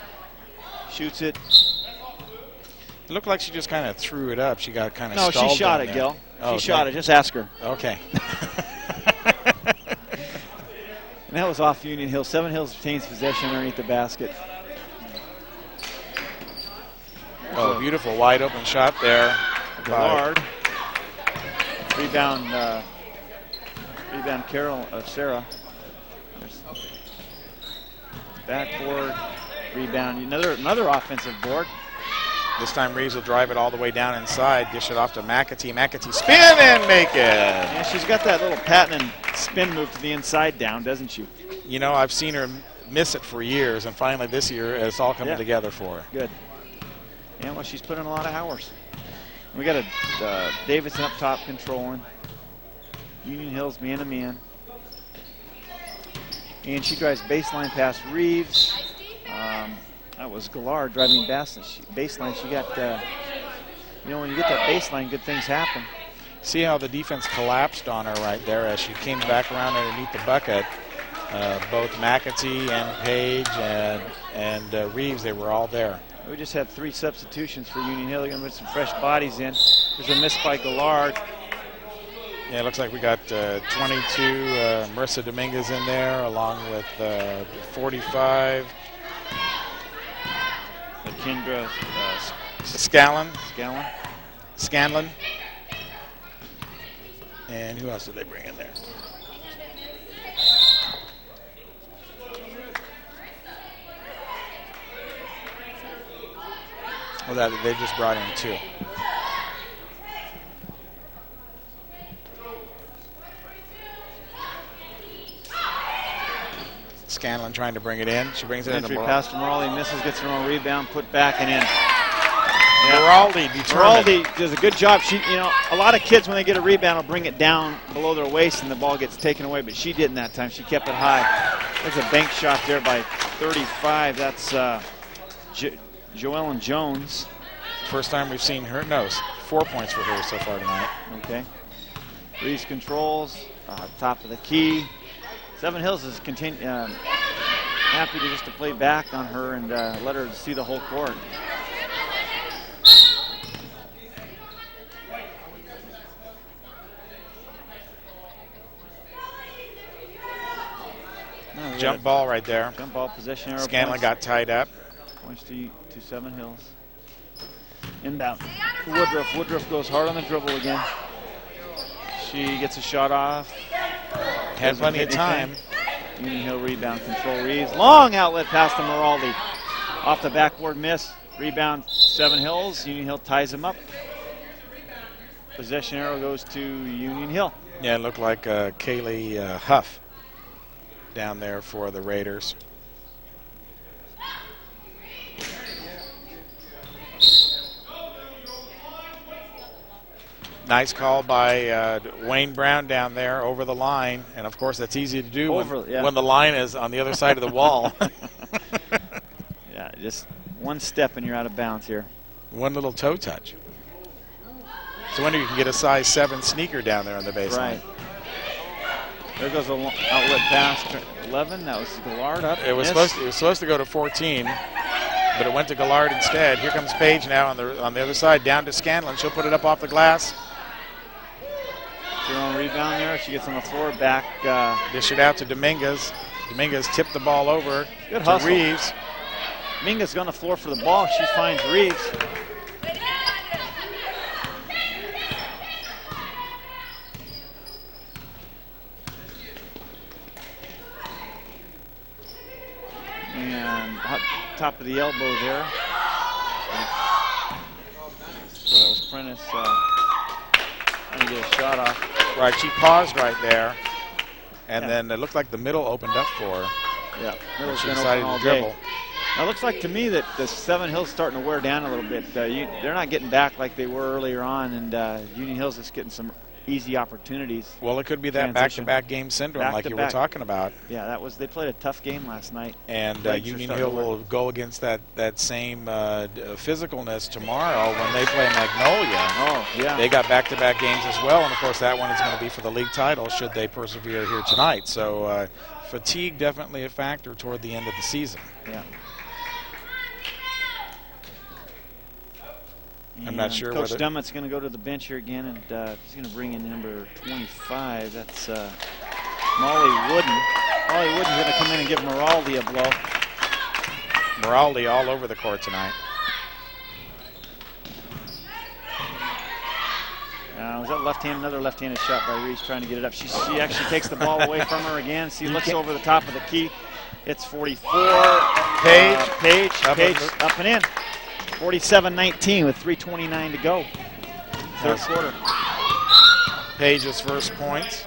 shoots it. It looked like she just kind of threw it up. She got kind of stalled. No, she shot it, Gil. She shot it. Just ask her. Okay. And that was off Union Hill. Seven Hills retains possession underneath the basket. Oh, beautiful wide open shot there. Gillard. Rebound Sarah. There's backboard, rebound, another offensive board. This time Reeves will drive it all the way down inside, dish it off to McAtee. McAtee spin and make it. Yeah, she's got that little patent and spin move to the inside down, doesn't she? I've seen her miss it for years, and finally this year it's all coming together for her. Good. Yeah, well, she's put in a lot of hours. We got a Davidson up top controlling. Union Hills man-to-man. And she drives baseline past Reeves. That was Gillard driving baseline. She got, when you get that baseline, good things happen. See how the defense collapsed on her right there as she came back around underneath the bucket. Both McAtee and Page and Reeves, they were all there. We just had 3 substitutions for Union Hill. They're going to put some fresh bodies in. There's a miss by Gillard. Yeah, it looks like we got 22, Marissa Dominguez in there, along with 45. Kendra Scanlon. And who else did they bring in there? Well, they just brought in 2. Scanlon trying to bring it in. She brings it into Entry pass to Maraldi, misses, gets her own rebound, put back and in. Maraldi determined. Maraldi does a good job. She, a lot of kids when they get a rebound will bring it down below their waist and the ball gets taken away, but she didn't that time. She kept it high. There's a bank shot there by 35. That's Joellen Jones. First time we've seen her. No, 4 points for her so far tonight. Okay. Reeves controls, top of the key. Seven Hills is happy to play back on her and let her see the whole court. Jump ball right there. Jump ball possession arrow. Scanlon got tied up. Points to Seven Hills. Inbound. Woodruff. Woodruff goes hard on the dribble again. She gets a shot off. Had plenty of time. Union Hill rebound, control Reeves. Long outlet pass to Moraldi. Off the backboard miss. Rebound, Seven Hills. Union Hill ties him up. Possession arrow goes to Union Hill. Yeah, it looked like Kaylee Huff down there for the Raiders. Nice call by Wayne Brown down there over the line. And, of course, that's easy to do when the line is on the other side of the wall. Yeah, just one step and you're out of bounds here. One little toe touch. So wonder you can get a size 7 sneaker down there on the baseline. Right. There goes the outlet pass to 11. That was Gallard up. It was supposed to go to 14, but it went to Gallard instead. Here comes Page now on the other side, down to Scanlon. She'll put it up off the glass. Her own rebound there. She gets on the floor back. Dish it out to Dominguez. Dominguez tipped the ball over Good to hustle. Reeves. Dominguez on the floor for the ball. She finds Reeves. And top of the elbow there. So that was Prentice trying to get a shot off. Right, she paused right there, and then it looked like the middle opened up for her. Yeah, when she decided to dribble. Now it looks like to me that the Seven Hills starting to wear down a little bit. They're not getting back like they were earlier on, and Union Hills is getting some easy opportunities. Well, it could be that back-to-back game syndrome like you were talking about. Yeah, they played a tough game last night. And Union Hill will go against that same physicalness tomorrow when they play Magnolia. Oh, yeah. They got back-to-back games as well, and of course that one is going to be for the league title should they persevere here tonight. So fatigue definitely a factor toward the end of the season. Yeah. I'm not sure Coach Dummett's going to go to the bench here again, and he's going to bring in number 25. That's Molly Wooden. Molly Wooden's going to come in and give Moraldi a blow. Moraldi all over the court tonight. Was that another left-handed shot by Reeves trying to get it up. She actually takes the ball away from her again. She looks over the top of the key. It's 44. Page up and in. 47-19 with 3:29 to go. Third quarter. Page's first points.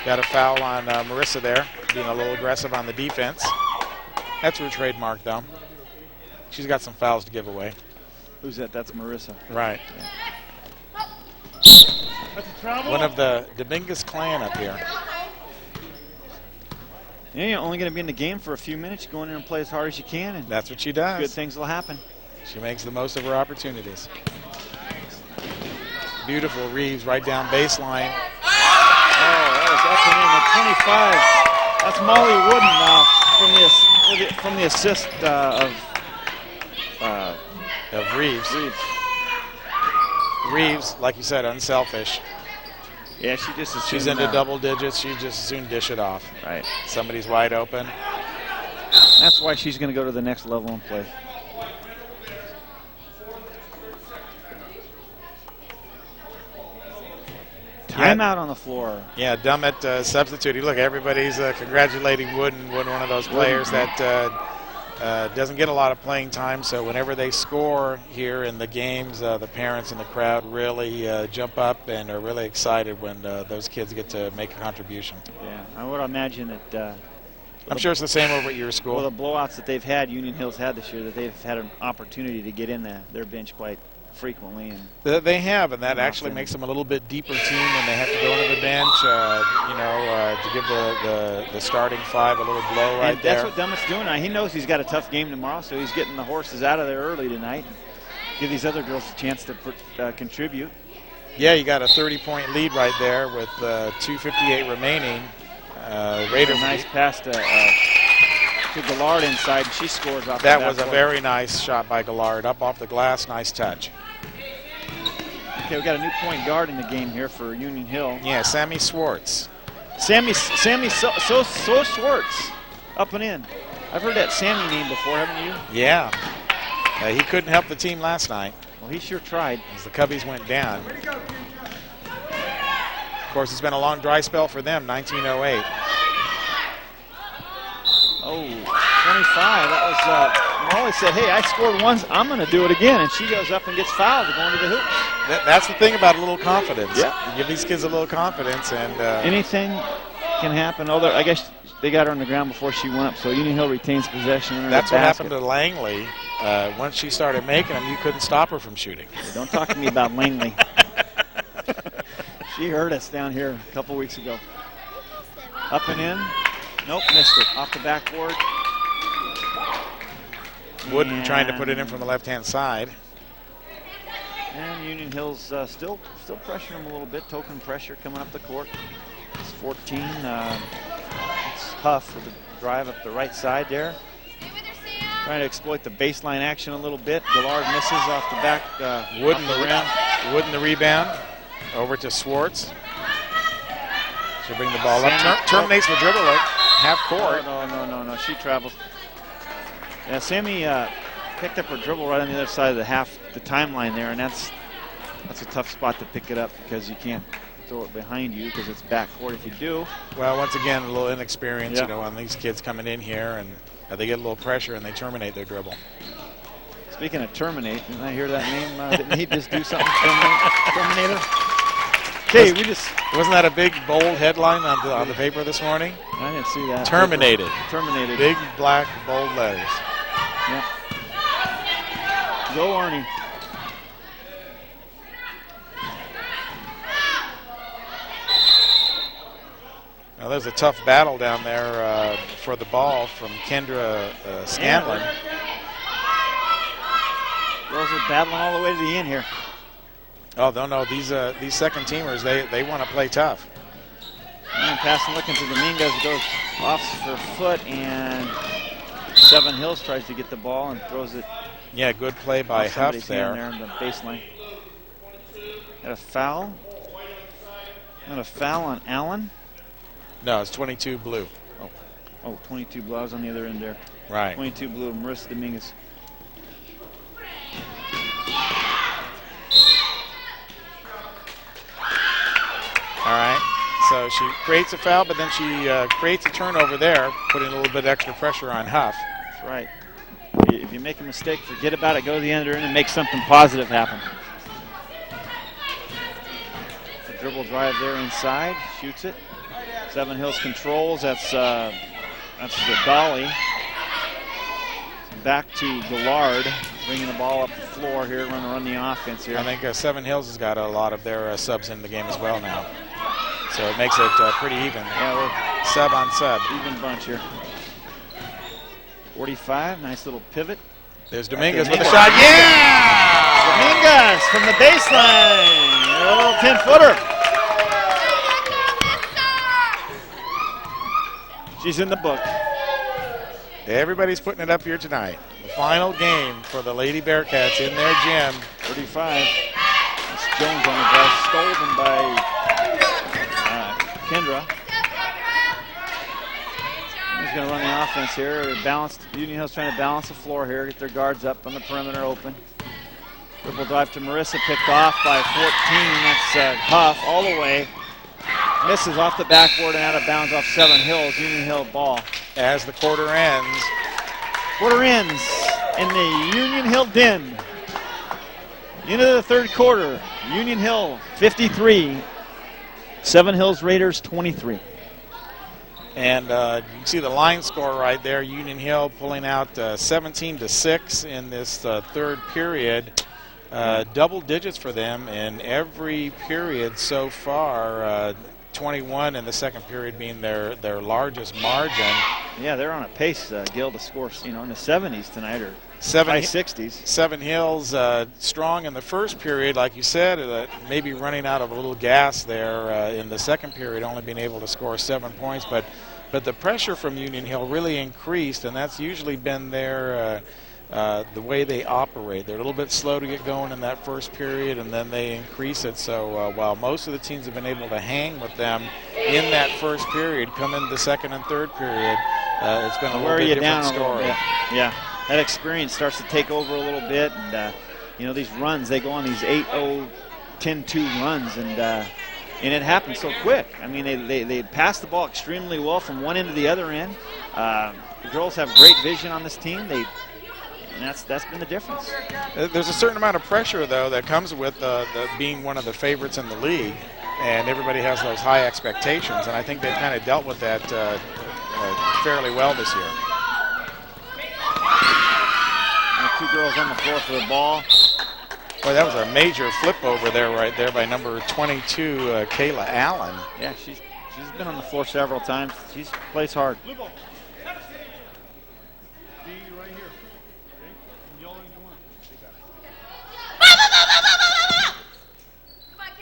Got a foul on Marissa there, being a little aggressive on the defense. That's her trademark, though. She's got some fouls to give away. Who's that? That's Marissa. Right. Yeah. One of the Dominguez clan up here. Yeah, you're only going to be in the game for a few minutes. You go in there and play as hard as you can, and that's what she does. Good things will happen. She makes the most of her opportunities. Beautiful Reeves right down baseline. Oh, that was up and in at 25. That's Molly Wooden now from the assist of Reeves. Reeves, like you said, unselfish. Yeah, she's into double digits. She just as soon dish it off. Right. Somebody's wide open. That's why she's going to go to the next level and play. Timeout on the floor. Yeah, Dummett substituting. Look, everybody's congratulating Wooden, one of those players that doesn't get a lot of playing time. So whenever they score here in the games, the parents and the crowd really jump up and are really excited when those kids get to make a contribution. Yeah, I would imagine that. I'm sure it's the same over at your school. Well, the blowouts that they've had, Union Hill's had this year, that they've had an opportunity to get in their bench quite frequently. And they have, and that actually makes them a little bit deeper team when they have to go into the bench, to give the starting five a little blow right there. That's what Dummett's doing now. He knows he's got a tough game tomorrow, so he's getting the horses out of there early tonight. Give these other girls a chance to contribute. Yeah, you got a 30-point lead right there with 2:58 remaining. Raiders. A nice pass to Gallard inside, and she scores off. That was a very nice shot by Gallard, up off the glass. Nice touch. Okay, we got a new point guard in the game here for Union Hill. Yeah, Sammy Schwartz. Sammy Schwartz, up and in. I've heard that Sammy name before, haven't you? Yeah. He couldn't help the team last night. Well, he sure tried. As the Cubbies went down. Of course, it's been a long dry spell for them, 1908. Oh, 25. That was, Molly said, hey, I scored once. I'm going to do it again. And she goes up and gets fouled going to the hoop. That's the thing about a little confidence. Yeah. You give these kids a little confidence. And anything can happen. Although I guess they got her on the ground before she went up, so Union Hill retains possession. That's what happened to Langley. Once she started making them, you couldn't stop her from shooting. Don't talk to me about Langley. She hurt us down here a couple weeks ago. Up and in. Nope, missed it. Off the backboard. Wooden trying to put it in from the left-hand side. And Union Hill's still pressuring them a little bit. Token pressure coming up the court. It's 14. It's Huff with the drive up the right side there. Trying to exploit the baseline action a little bit. Gillard misses off the back. Wooden the rebound. Over to Swartz. She'll bring the ball up. Terminates the dribble at half court. No. She travels. Yeah, Sammy picked up her dribble right on the other side of the timeline there, and that's a tough spot to pick it up because you can't throw it behind you because it's back court if you do. Well, once again, a little inexperience, on these kids coming in here, and they get a little pressure and they terminate their dribble. Speaking of terminate, didn't I hear that name? Didn't he just do something? Terminator? Okay, wasn't that a big bold headline on the paper this morning? I didn't see that. Terminated. Terminated. Big black bold letters. Yep. Go Arnie. Now there's a tough battle down there for the ball from Kendra Scanlon. Girls are battling all the way to the end here. Oh, no, these second teamers, they want to play tough. And passing looking to Dominguez, goes off her foot, and Seven Hills tries to get the ball and throws it. Yeah, good play by Huff there. there on the baseline. Got a foul. Got a foul on Allen. No, it's 22 blue. Oh, 22 blue. I was on the other end there. Right. 22 blue, Marissa Dominguez. All right. So she creates a foul, but then she creates a turnover there, putting a little bit extra pressure on Huff. That's right. If you make a mistake, forget about it, go to the end and make something positive happen. The dribble drive there inside, shoots it. Seven Hills controls, that's the dolly. Back to Gillard, bringing the ball up the floor here, run the offense here. I think Seven Hills has got a lot of their subs in the game as well now. So it makes it pretty even. Yeah, we're sub on sub. Even bunch here. 45, nice little pivot. There's Dominguez with a shot. Yeah! Dominguez from the baseline. A little 10-footer. She's in the book. Everybody's putting it up here tonight. The final game for the Lady Bearcats in their gym. 35. It's Jones on the ball, stolen by Kendra. He's going to run the offense here. Union Hill's trying to balance the floor here, get their guards up on the perimeter open. Dribble drive to Marissa, picked off by 14. That's Huff all the way. Misses off the backboard and out of bounds off Seven Hills. Union Hill ball. As the quarter ends. Quarter ends in the Union Hill den. Into the third quarter. Union Hill 53. Seven Hills Raiders 23. And you can see the line score right there. Union Hill pulling out 17-6 in this third period. Double digits for them in every period so far. 21 in the second period being their largest margin. Yeah, they're on a pace, Gil, to score in the 70s tonight or high 60s. Seven Hills strong in the first period, like you said, maybe running out of a little gas there in the second period, only being able to score 7 points. But the pressure from Union Hill really increased, and that's usually been their the way they operate. They're a little bit slow to get going in that first period, and then they increase it. So while most of the teams have been able to hang with them in that first period, come into the second and third period, it's been a little wear bit you different down a little story. bit. Yeah, that experience starts to take over a little bit, and you know, these runs, they go on these 8-0, 10-2 runs, and it happens so quick. I mean, they pass the ball extremely well from one end to the other end. The girls have great vision on this team. And that's been the difference. There's a certain amount of pressure, though, that comes with being one of the favorites in the league, and everybody has those high expectations, and I think they've kind of dealt with that fairly well this year. And 2 girls on the floor for the ball. Boy, that was a major flip over there right there by number 22, Kayla Allen. Yeah, she's been on the floor several times. She plays hard.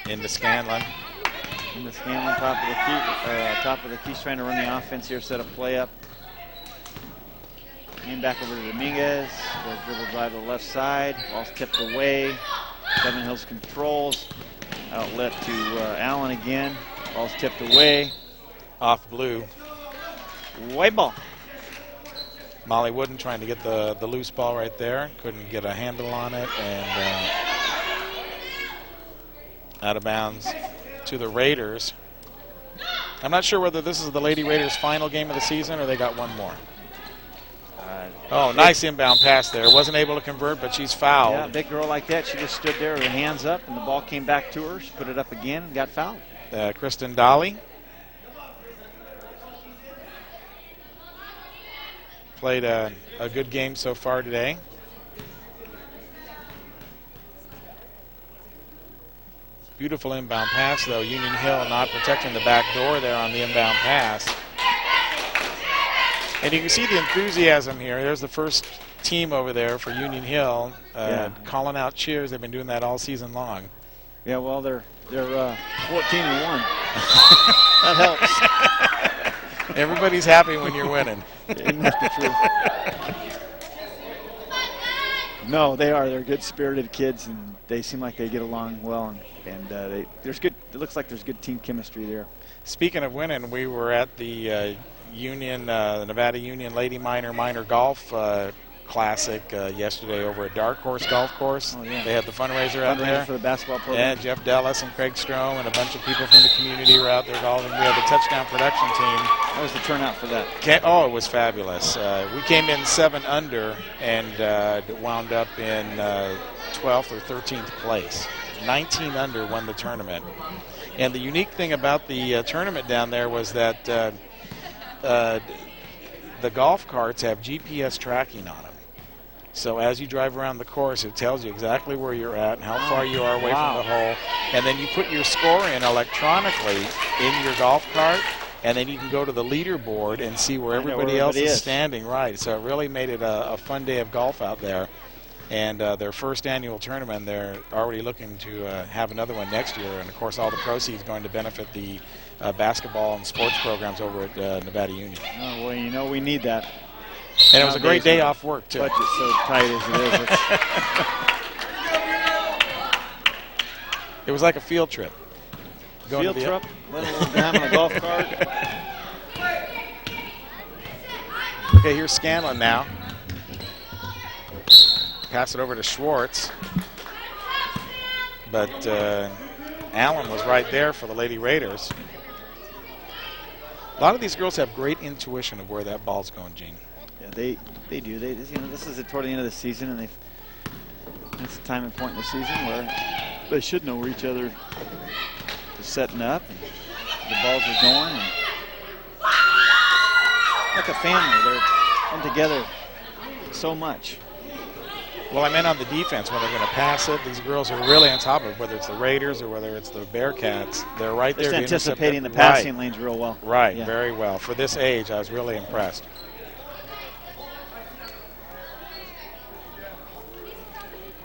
Into Scanlon. Into Scanlon, top of the key. She's trying to run the offense here, set a play up. And back over to Dominguez. The dribble drive to the left side. Ball's tipped away. Seven Hills controls. Outlet to Allen again. Ball's tipped away. Off blue. White ball. Molly Wooden trying to get the loose ball right there. Couldn't get a handle on it, and out of bounds to the Raiders. I'm not sure whether this is the Lady Raiders' final game of the season or they got one more. Oh, nice inbound pass there. Wasn't able to convert, but she's fouled. Yeah, a big girl like that, she just stood there with her hands up, and the ball came back to her. She put it up again and got fouled. Kristen Dolly played a good game so far today. Beautiful inbound pass, though. Union Hill not protecting the back door there on the inbound pass. And you can see the enthusiasm here. There's the first team over there for Union Hill, calling out cheers. They've been doing that all season long. Yeah, well, they're 14-1. That helps. Everybody's happy when you're winning. Isn't that the truth? No, they are. They're good-spirited kids, and they seem like they get along well. And there's good. It looks like there's good team chemistry there. Speaking of winning, we were at the Nevada Union Lady Minor Golf Classic yesterday over at Dark Horse Golf Course. Oh, yeah. They had the fundraiser out there for the basketball program. Yeah, Jeff Dellis and Craig Strom and a bunch of people from the community were out there golfing. We had the touchdown production team. How was the turnout for that? It was fabulous. We came in 7 under and wound up in 12th or 13th place. 19 under won the tournament. And the unique thing about the tournament down there was that the golf carts have GPS tracking on them. So as you drive around the course, it tells you exactly where you're at and how far you are away from the hole. And then you put your score in electronically in your golf cart, and then you can go to the leaderboard and see where everybody else is standing. Right. So it really made it a fun day of golf out there. And their first annual tournament, they're already looking to have another one next year. And, of course, all the proceeds going to benefit the basketball and sports programs over at Nevada Union. Oh, well, you know, we need that. And it was a great day off work, too. Budget's so tight as it is. It was like a field trip. Field trip, let a little down on a golf cart. Okay, here's Scanlon now. Pass it over to Schwartz. But Allen was right there for the Lady Raiders. A lot of these girls have great intuition of where that ball's going, Gene. Yeah, they do. This is toward the end of the season, and it's a time and point in the season where they should know where each other is setting up, and the balls are going. And like a family, they're come together so much. Well, I meant on the defense when they're going to pass it. These girls are really on top of it, whether it's the Raiders or whether it's the Bearcats. They're right there. Just anticipating the passing passing lanes real well. Right, yeah. Very well. For this age, I was really impressed.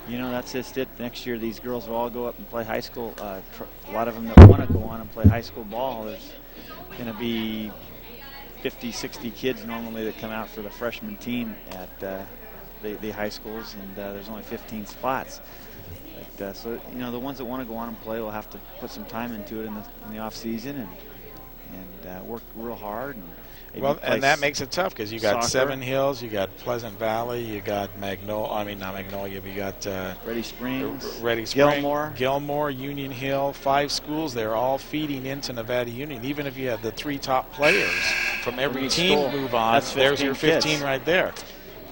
You know, that's just it. Next year, these girls will all go up and play high school. A lot of them that want to go on and play high school ball. There's going to be 50, 60 kids normally that come out for the freshman team at the high schools, and there's only 15 spots. But, so, you know, the ones that want to go on and play will have to put some time into it in the off season and work real hard. And Well, and that makes it tough because you got soccer. Seven Hills, you got Pleasant Valley, you got not Magnolia, but you got Ready Springs, Gilmore, Union Hill, 5 schools there, all feeding into Nevada Union. Even if you had the 3 top players from every team move on, there's your 15 kids right there.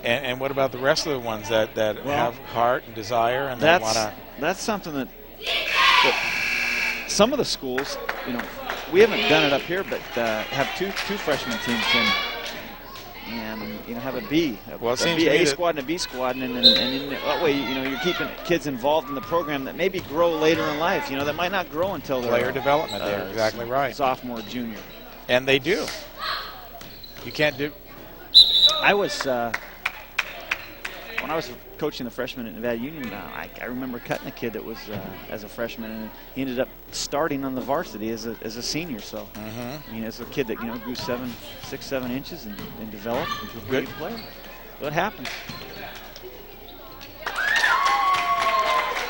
And what about the rest of the ones that have heart and desire and they want to? That's something that some of the schools, we haven't done it up here, but have two freshman teams and have a B, A squad and a B squad, and that way you're keeping kids involved in the program that maybe grow later in life. That might not grow until player development. They're exactly right. Sophomore, junior, and they do. You can't do. I was when I was coaching the freshmen at Nevada Union, I remember cutting a kid that was as a freshman, and he ended up starting on the varsity as a senior. So, as a kid that grew 6, 7 inches and developed into a pretty good player. So it happens.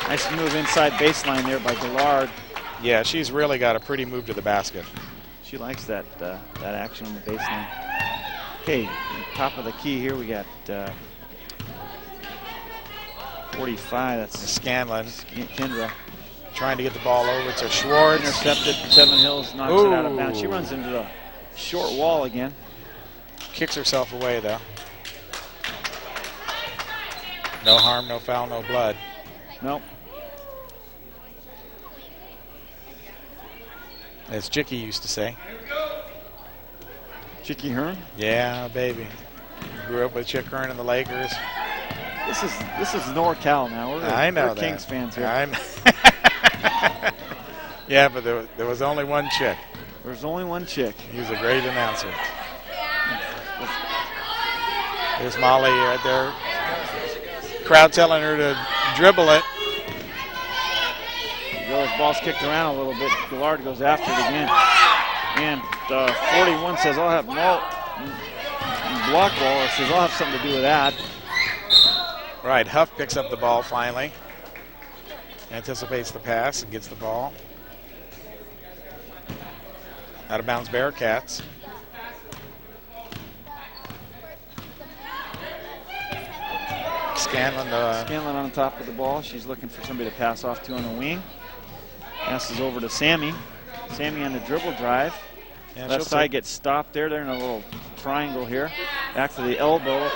Nice move inside baseline there by Gillard. Yeah, she's really got a pretty move to the basket. She likes that action on the baseline. Okay, top of the key here we got 45. That's Scanlon. Kendra trying to get the ball over to Schwartz. Intercepted. Seven Hills knocks it out of bounds. She runs into the short wall again. Kicks herself away though. No harm, no foul, no blood. Nope. As Chicky used to say. Chicky Hearn? Yeah, baby. Grew up with Chick Hearn and the Lakers. This is NorCal now. We're Kings fans here. Yeah, but there was only one chick. There's only one chick. He was a great announcer. There's Molly right there. Crowd telling her to dribble it. The ball's kicked around a little bit. Gillard goes after it again. And 41 says, I'll have block ball. It says, I'll have something to do with that. Right, Huff picks up the ball finally. Anticipates the pass and gets the ball. Out of bounds Bearcats. Scanlon on top of the ball. She's looking for somebody to pass off to on the wing. Passes over to Sammy. Sammy on the dribble drive. Yeah, left side gets stopped there. They're in a little triangle here. Back to the elbow.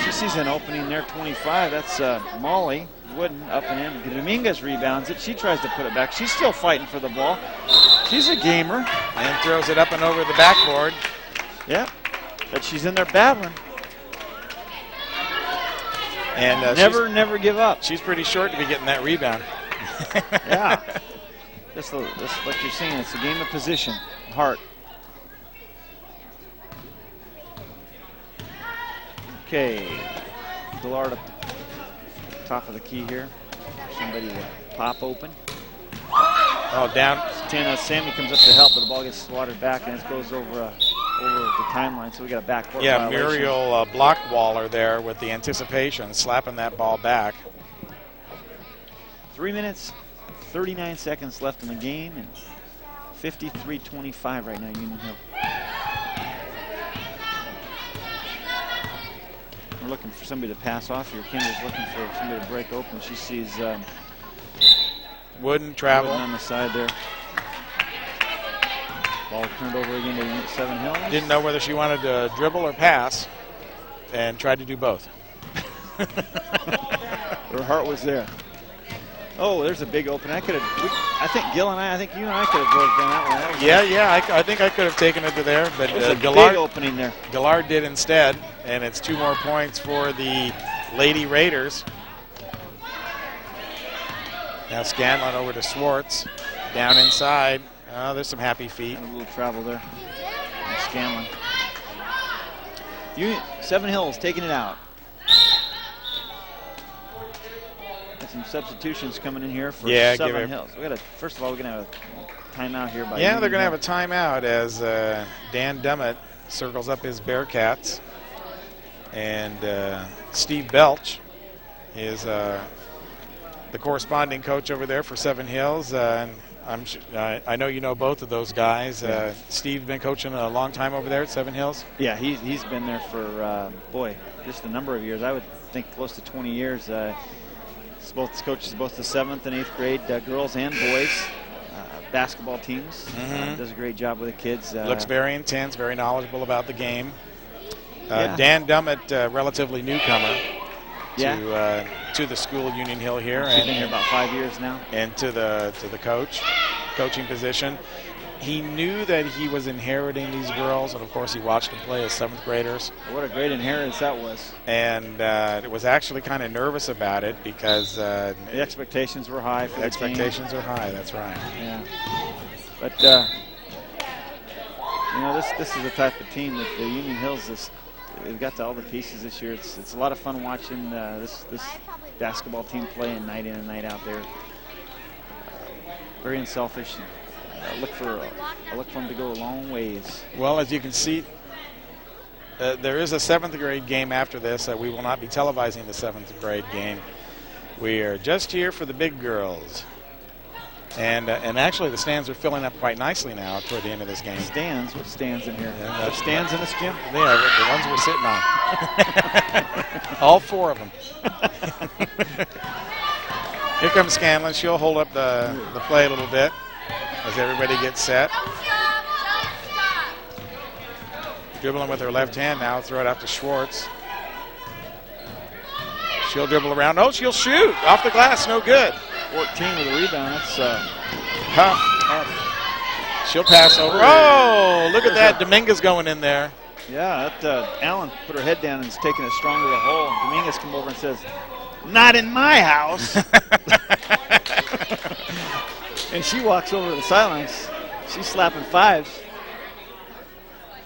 She sees an opening there, 25. That's Molly Wooden up and in. Dominguez rebounds it. She tries to put it back. She's still fighting for the ball. She's a gamer. And throws it up and over the backboard. Yeah, but she's in there battling. And never give up. She's pretty short to be getting that rebound. Yeah. Just like you're saying, it's a game of position, heart. Okay, Gillard up the top of the key here. Somebody to pop open. Oh, down. Sammy comes up to help, but the ball gets swatted back and it goes over the timeline. So we got a backcourt violation. Muriel Blockwaller there with the anticipation, slapping that ball back. 3 minutes, 39 seconds left in the game, and 53-25 right now, Union Hill. We're looking for somebody to pass off here. Kendra's looking for somebody to break open. She sees Wooden travel. Wooden on the side there. Ball turned over again to Seven Hills. Didn't know whether she wanted to dribble or pass, and tried to do both. Her heart was there. Oh, there's a big open. I think Gil and I think you and I could have broke down that one. I think I could have taken it to there, but there's a big opening there. Gillard did instead, and it's 2 more points for the Lady Raiders. Now Scanlon over to Schwartz, down inside. Oh, there's some happy feet. A little travel there. And Scanlon. Seven Hills taking it out. Some substitutions coming in here for Seven Hills. First of all, we're gonna have a timeout here. They're gonna have a timeout as Dan Dummett circles up his Bearcats, and Steve Belch is the corresponding coach over there for Seven Hills. And I know you know both of those guys. Steve's been coaching a long time over there at Seven Hills. Yeah, he's been there for, just a number of years. I would think close to 20 years. Both coaches, both the 7th and 8th grade girls and boys basketball teams. Does a great job with the kids. Looks very intense, very knowledgeable about the game. Dan Dummett, relatively newcomer to the school, Union Hill here. He's been here about 5 years now. And to the coaching position. He knew that he was inheriting these girls, and of course he watched them play as 7th graders. What a great inheritance that was. And was actually kind of nervous about it because the expectations were high for the team. Expectations are high, that's right. Yeah. But this is the type of team that the Union Hills they've got to all the pieces this year. It's a lot of fun watching this basketball team playing night in and night out there. Very unselfish. I look for them to go a long ways. Well, as you can see, there is a 7th grade game after this. We will not be televising the 7th grade game. We are just here for the big girls. And actually, the stands are filling up quite nicely now toward the end of this game. Stands? What stands in here? Yeah, there stands in this gym? Yeah, the ones we're sitting on. All 4 of them. Here comes Scanlon. She'll hold up the play a little bit as everybody gets set. Dribbling with her left hand now. Throw it out to Schwartz. She'll dribble around. Oh, she'll shoot. Off the glass. No good. 14 with a rebound. That's tough. She'll pass over. Oh, look at that. Dominguez going in there. Yeah, Allen put her head down and is taking it strong to the hole. Dominguez come over and says, "Not in my house." And she walks over to the sidelines. She's slapping 5s.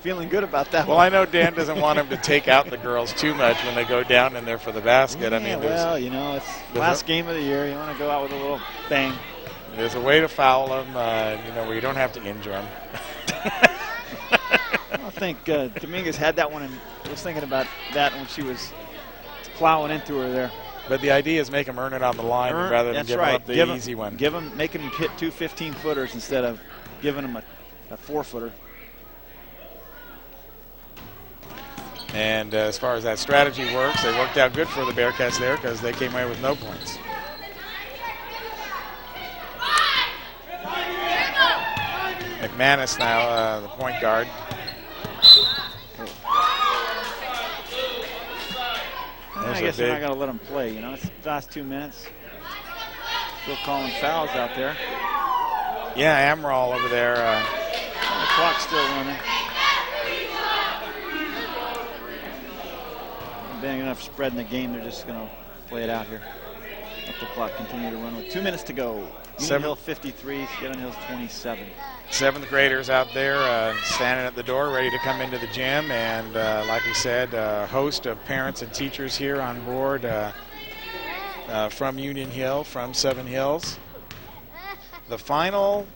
Feeling good about that well, one. I know Dan doesn't want him to take out the girls too much when they go down in there for the basket. Yeah, I mean, it's last game of the year. You want to go out with a little bang. There's a way to foul them, where you don't have to injure them. I think Dominguez had that one and was thinking about that when she was plowing into her there. But the idea is make them earn it on the line rather than give them up the easy one. Make them hit 2 15-footers instead of giving them a 4-footer. And as far as that strategy works, they worked out good for the Bearcats there because they came away with no points. McManus now, the point guard. I guess they're not going to let them play. It's the last 2 minutes. Still calling fouls out there. Yeah, Amaral over there. The clock's still running. Big enough spread in the game, they're just going to play it out here. Let the clock continue to run with 2 minutes to go. Union Hill 53, Seven Hills 27. 7th graders out there standing at the door ready to come into the gym, and like we said, a host of parents and teachers here on board from Union Hill, from Seven Hills. The final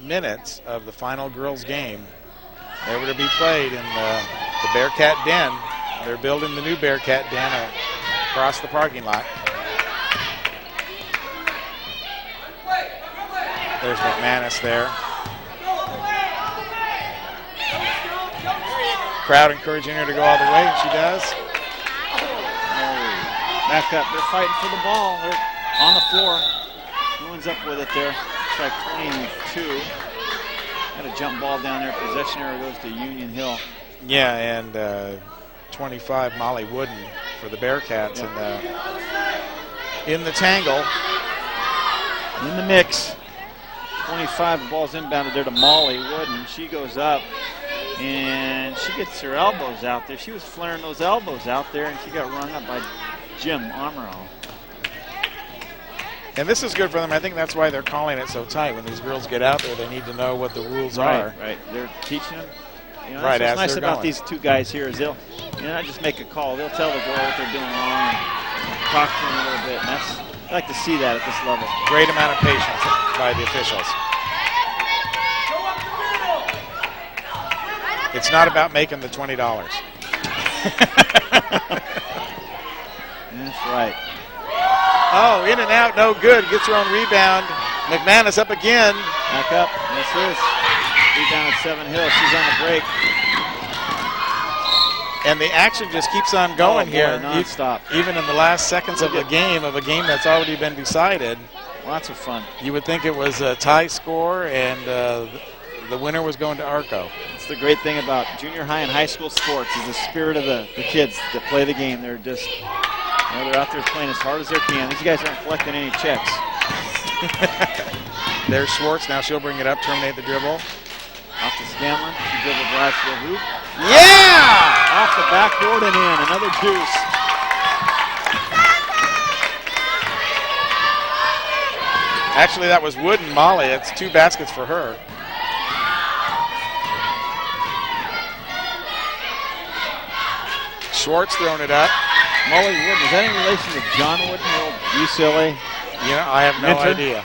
minutes of the final girls game, they were to be played in the Bearcat Den. They're building the new Bearcat Den across the parking lot. There's McManus there. Crowd encouraging her to go all the way, and she does. Back up. They're fighting for the ball. They're on the floor. Who ends up with it there? Strike 22. Got a jump ball down there. Possession error goes to Union Hill. Yeah, and 25 Molly Wooden for the Bearcats. Yep. And in the tangle. In the mix. 25, the ball's inbounded there to Molly Wooden. She goes up, and she gets her elbows out there. She was flaring those elbows out there, and she got rung up by Jim Amaral. And this is good for them. I think that's why they're calling it so tight. When these girls get out there, they need to know what the rules are. Right. They're teaching them. Right, that's what's nice about these two guys here is they'll not just make a call. They'll tell the girl what they're doing wrong and talk to them a little bit. And I like to see that at this level. Great amount of patience by the officials. It's not about making the $20. That's right. Oh, in and out, no good. Gets her own rebound. McManus up again. Back up. This is rebound at 7 Hill. She's on the break. And the action just keeps on going here. Non-stop. Even in the last seconds of a game that's already been decided. Lots of fun. You would think it was a tie score and the winner was going to Arco. It's the great thing about junior high and high school sports is the spirit of the kids that play the game. They're just, they're out there playing as hard as they can. These guys aren't collecting any checks. There's Schwartz. Now she'll bring it up, terminate the dribble. Off to Scanlon. She dribble drives to the hoop. Yeah! Off the backboard and in. Another deuce. Actually, that was Wood and Molly. It's 2 baskets for her. Schwartz throwing it up. Molly Wood, is that in relation to John Wood, old UCLA? You know, I have no idea.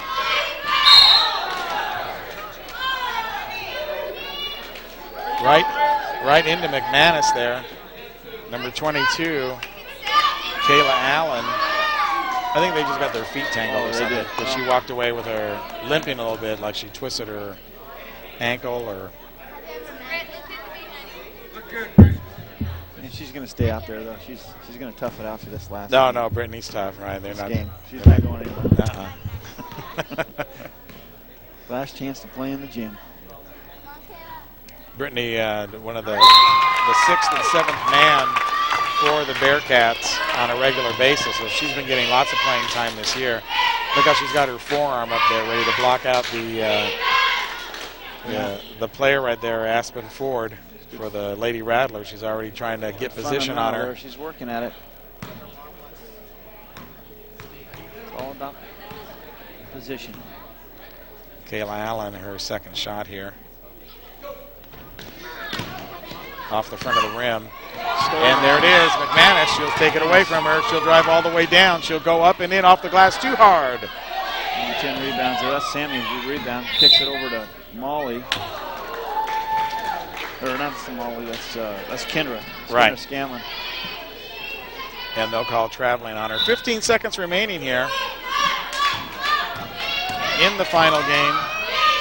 Right into McManus there. Number 22, Kayla Allen. I think they just got their feet tangled or something. But she walked away with her limping a little bit, like she twisted her ankle or. And she's going to stay out there though. She's going to tough it out for this last. No, Brittany's tough, right? They're not. Game. She's not going anywhere. Last chance to play in the gym. Brittany, one of the 6th and 7th man for the Bearcats on a regular basis. So she's been getting lots of playing time this year. Look how she's got her forearm up there ready to block out the player right there, Aspen Ford, for the Lady Rattler. She's already trying to get position on her. She's working at it. It's all about position. Kayla Allen, her second shot here. Off the front of the rim. And there it is, McManus. She'll take it away from her. She'll drive all the way down. She'll go up and in off the glass too hard. 10 rebounds there. That's Sammy's good rebound. Kicks it over to Molly. Or not Molly, that's Kendra. Right. Kendra Scanlon. And they'll call traveling on her. 15 seconds remaining here in the final game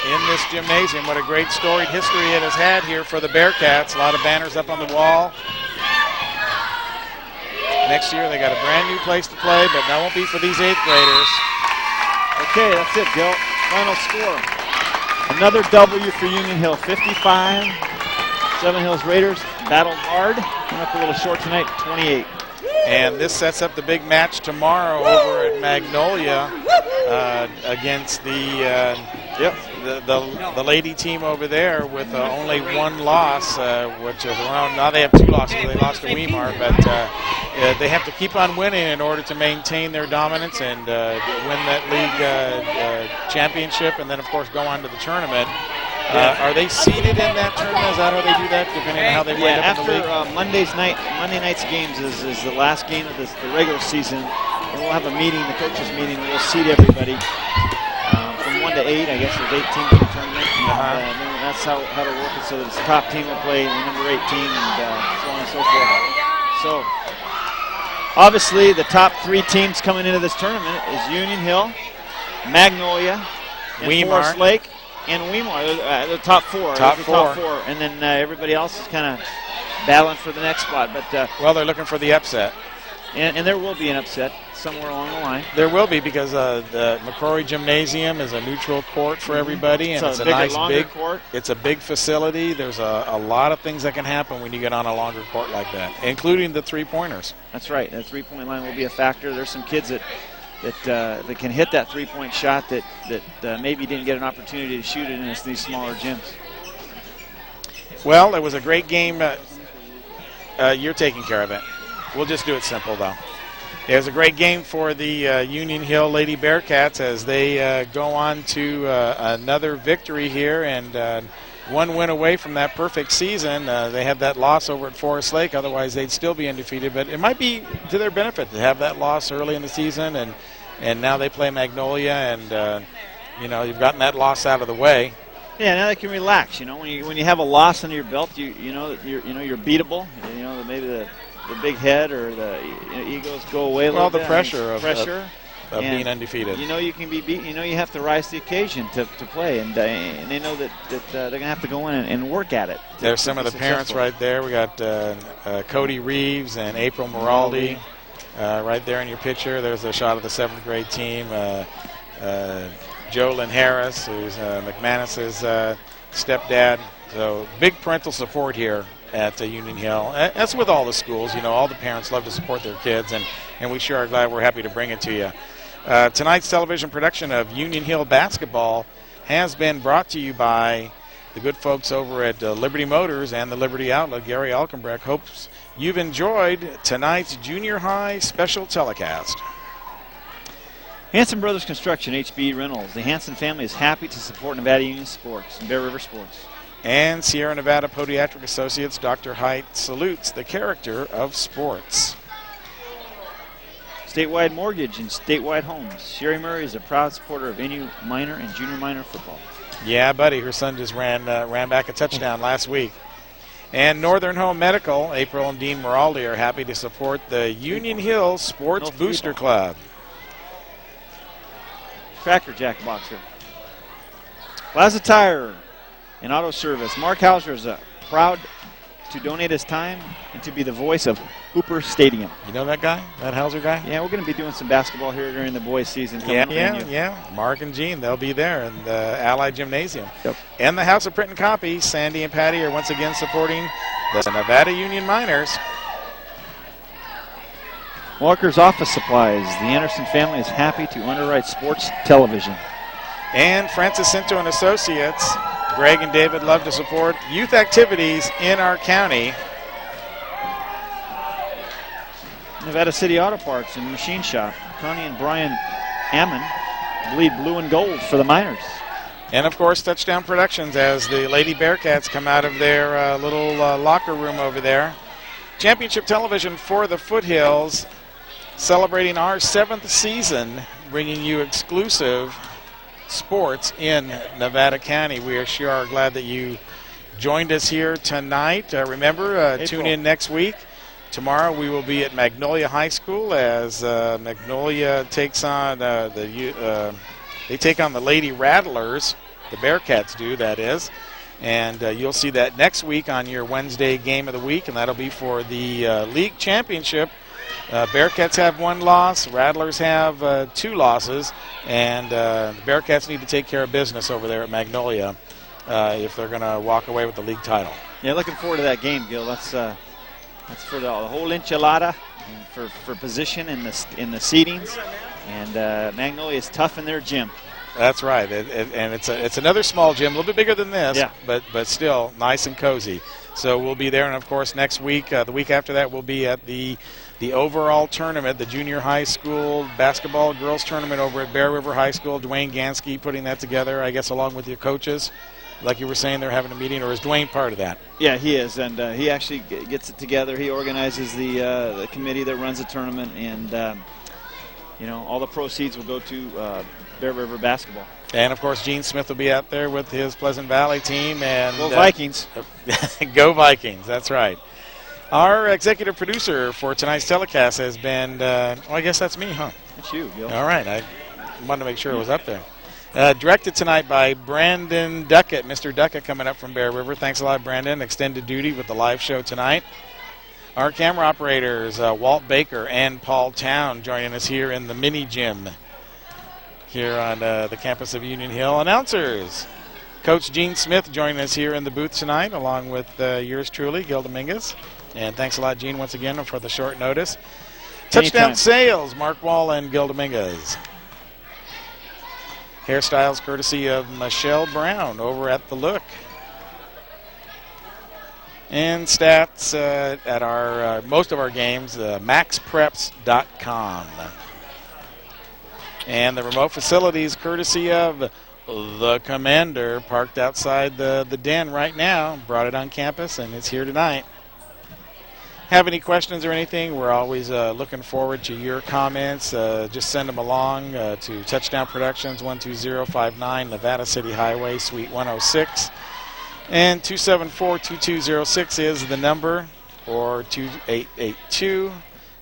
in this gymnasium. What a great storied history it has had here for the Bearcats. A lot of banners up on the wall. Next year they got a brand new place to play, but that won't be for these 8th graders. Okay, that's it, Bill. Final score. Another W for Union Hill, 55. 7 Hills Raiders battled hard. Came up a little short tonight, 28. And this sets up the big match tomorrow over at Magnolia against the lady team over there with only 1 loss, which is around, now they have 2 losses. They lost to Weimar, but they have to keep on winning in order to maintain their dominance and win that league championship and then, of course, go on to the tournament. Are they seeded in that tournament? Is that how they do that, depending on how they wind up in the league? After Monday night's games is the last game of the regular season, and we'll have a meeting, the coaches meeting, and we'll seed everybody from 1 to 8. I guess there's 8 teams in the tournament. And that's how to work it, so that the top team will play the number 8 team, and so on and so forth. So obviously the top 3 teams coming into this tournament is Union Hill, Magnolia, and Forest Lake. And Weimar, the top 4. Top four. And then everybody else is kind of battling for the next spot. But well, they're looking for the upset. And there will be an upset somewhere along the line. There will be, because the McCrory Gymnasium is a neutral court for everybody, and it's a bigger, nice big court. It's a big facility. There's a lot of things that can happen when you get on a longer court like that, including the 3-pointers. That's right. That 3-point line will be a factor. There's some kids that can hit that 3-point shot that maybe didn't get an opportunity to shoot it in these smaller gyms. Well, it was a great game. You're taking care of it. We'll just do it simple, though. It was a great game for the Union Hill Lady Bearcats as they go on to another victory here and 1 win away from that perfect season. They had that loss over at Forest Lake. Otherwise, they'd still be undefeated. But it might be to their benefit to have that loss early in the season. And now they play Magnolia, and, you've gotten that loss out of the way. Yeah, now they can relax. When you have a loss under your belt, you're beatable. Maybe the big head or the egos go away a little bit. Well, the pressure. of being undefeated. You know you can be beat. You know you have to rise to the occasion to play, and they know that they're going to have to go in and work at it. There's some of the parents right there. We got Cody Reeves and April Moraldi right there in your picture. There's a shot of the 7th grade team. Jolyn Harris, who's McManus's stepdad. So big parental support here at Union Hill. That's with all the schools. You know, all the parents love to support their kids, and we sure are glad. We're happy to bring it to you. Tonight's television production of Union Hill basketball has been brought to you by the good folks over at Liberty Motors and the Liberty Outlet. Gary Alkenbrecht hopes you've enjoyed tonight's junior high special telecast. Hanson Brothers Construction, HB Reynolds. The Hanson family is happy to support Nevada Union Sports and Bear River Sports. And Sierra Nevada Podiatric Associates, Dr. Height salutes the character of sports. Statewide Mortgage and Statewide Homes. Sherry Murray is a proud supporter of NU minor and junior minor football. Yeah, buddy, her son just ran back a touchdown last week. And Northern Home Medical, April and Dean Moraldi are happy to support the Union Hill Sports Booster Club. Cracker Jack Boxer. Plaza Tire and Auto Service. Mark Hauser is proud to donate his time and to be the voice of Hooper Stadium. You know that guy? That Hauser guy? Yeah, we're going to be doing some basketball here during the boys' season. Yeah. Mark and Gene, they'll be there in the Allied Gymnasium. Yep. And the House of Print and Copy, Sandy and Patty are once again supporting the Nevada Union Miners. Walker's Office Supplies. The Anderson family is happy to underwrite sports television. And Francis Cinto and Associates. Greg and David love to support youth activities in our county. Nevada City Auto Parts and Machine Shop. Connie and Brian Ammon bleed blue and gold for the Miners. And, of course, Touchdown Productions as the Lady Bearcats come out of their little locker room over there. Championship Television for the Foothills, celebrating our 7th season, bringing you exclusive sports in Nevada County. We are sure glad that you joined us here tonight. Remember, tune in next week. Tomorrow we will be at Magnolia High School as Magnolia takes on they take on the Lady Rattlers. The Bearcats do, that is. And you'll see that next week on your Wednesday game of the week, and that'll be for the league championship. Bearcats have 1 loss, Rattlers have 2 losses, and the Bearcats need to take care of business over there at Magnolia if they're going to walk away with the league title. Yeah, looking forward to that game, Gil. That's for the whole enchilada and for position in the seedings. And Magnolia is tough in their gym. That's right, and it's another small gym, a little bit bigger than this, yeah. but still nice and cozy. So we'll be there, and of course next week, the week after that, we'll be at the overall tournament, the junior high school basketball girls tournament over at Bear River High School. Dwayne Gansky putting that together, I guess, along with your coaches. Like you were saying, they're having a meeting, or is Dwayne part of that? Yeah, he is, and he actually gets it together. He organizes the committee that runs the tournament, and all the proceeds will go to Bear River basketball. And of course, Gene Smith will be out there with his Pleasant Valley team. And go Vikings! Go Vikings! That's right. Our executive producer for tonight's telecast has been. I guess that's me, huh? That's you, Gil. All right, I wanted to make sure it was up there. Directed tonight by Brandon Duckett. Mr. Duckett coming up from Bear River. Thanks a lot, Brandon. Extended duty with the live show tonight. Our camera operators, Walt Baker and Paul Town, joining us here in the mini gym here on the campus of Union Hill. Announcers, Coach Gene Smith joining us here in the booth tonight, along with yours truly, Gil Dominguez. And thanks a lot, Gene, once again for the short notice. Touchdown Sales, Mark Wall and Gil Dominguez. Hairstyles courtesy of Michelle Brown over at The Look. And stats at our most of our games, maxpreps.com. And the remote facilities courtesy of the Commander, parked outside the den right now. Brought it on campus, and it's here tonight. Have any questions or anything, we're always looking forward to your comments. Just send them along to Touchdown Productions, 12059 Nevada City Highway, Suite 106. And 274-2206 is the number, or 2882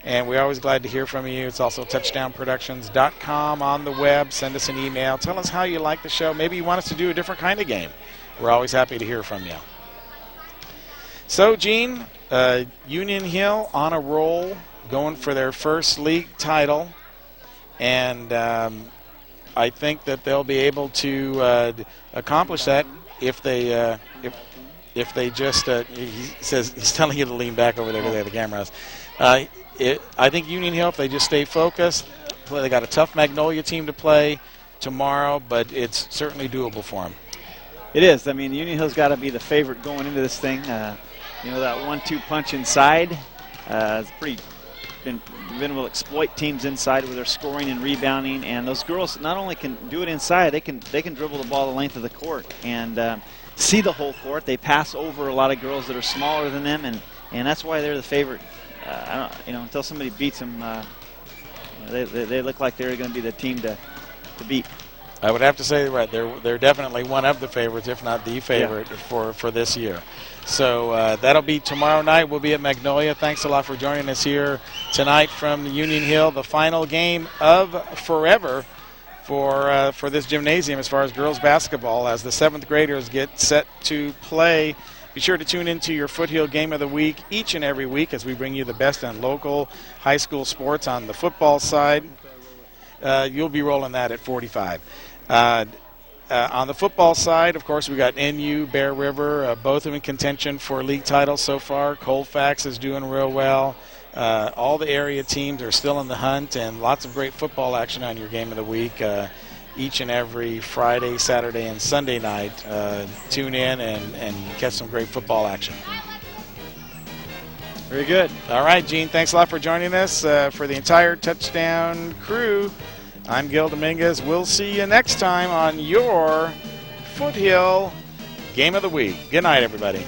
And we're always glad to hear from you. It's also touchdownproductions.com on the web. Send us an email. Tell us how you like the show. Maybe you want us to do a different kind of game. We're always happy to hear from you. So, Gene, Union Hill on a roll, going for their first league title. And I think that they'll be able to accomplish that if they just he says he's telling you to lean back over there to the cameras. I think Union Hill, if they just stay focused, they got a tough Magnolia team to play tomorrow, but it's certainly doable for them. It is. I mean, Union Hill's got to be the favorite going into this thing. You know, that 1-2 punch inside is been able to exploit teams inside with their scoring and rebounding. And those girls not only can do it inside, they can dribble the ball the length of the court and see the whole court. They pass over a lot of girls that are smaller than them, and that's why they're the favorite. Until somebody beats them, they look like they're going to be the team to beat. I would have to say they're definitely one of the favorites, if not the favorite, for this year. So that'll be tomorrow night. We'll be at Magnolia. Thanks a lot for joining us here tonight from Union Hill, the final game of forever for this gymnasium as far as girls basketball, as the 7th graders get set to play. Be sure to tune into your Foothill Game of the Week each and every week as we bring you the best in local high school sports. On the football side, you'll be rolling that at 45. On the football side, of course, we got NU, Bear River, both of them in contention for league titles so far. Colfax is doing real well. All the area teams are still in the hunt, and lots of great football action on your Game of the Week. Each and every Friday, Saturday, and Sunday night. Tune in and catch some great football action. Very good. All right, Gene, thanks a lot for joining us. For the entire Touchdown crew, I'm Gil Dominguez. We'll see you next time on your Foothill Game of the Week. Good night, everybody.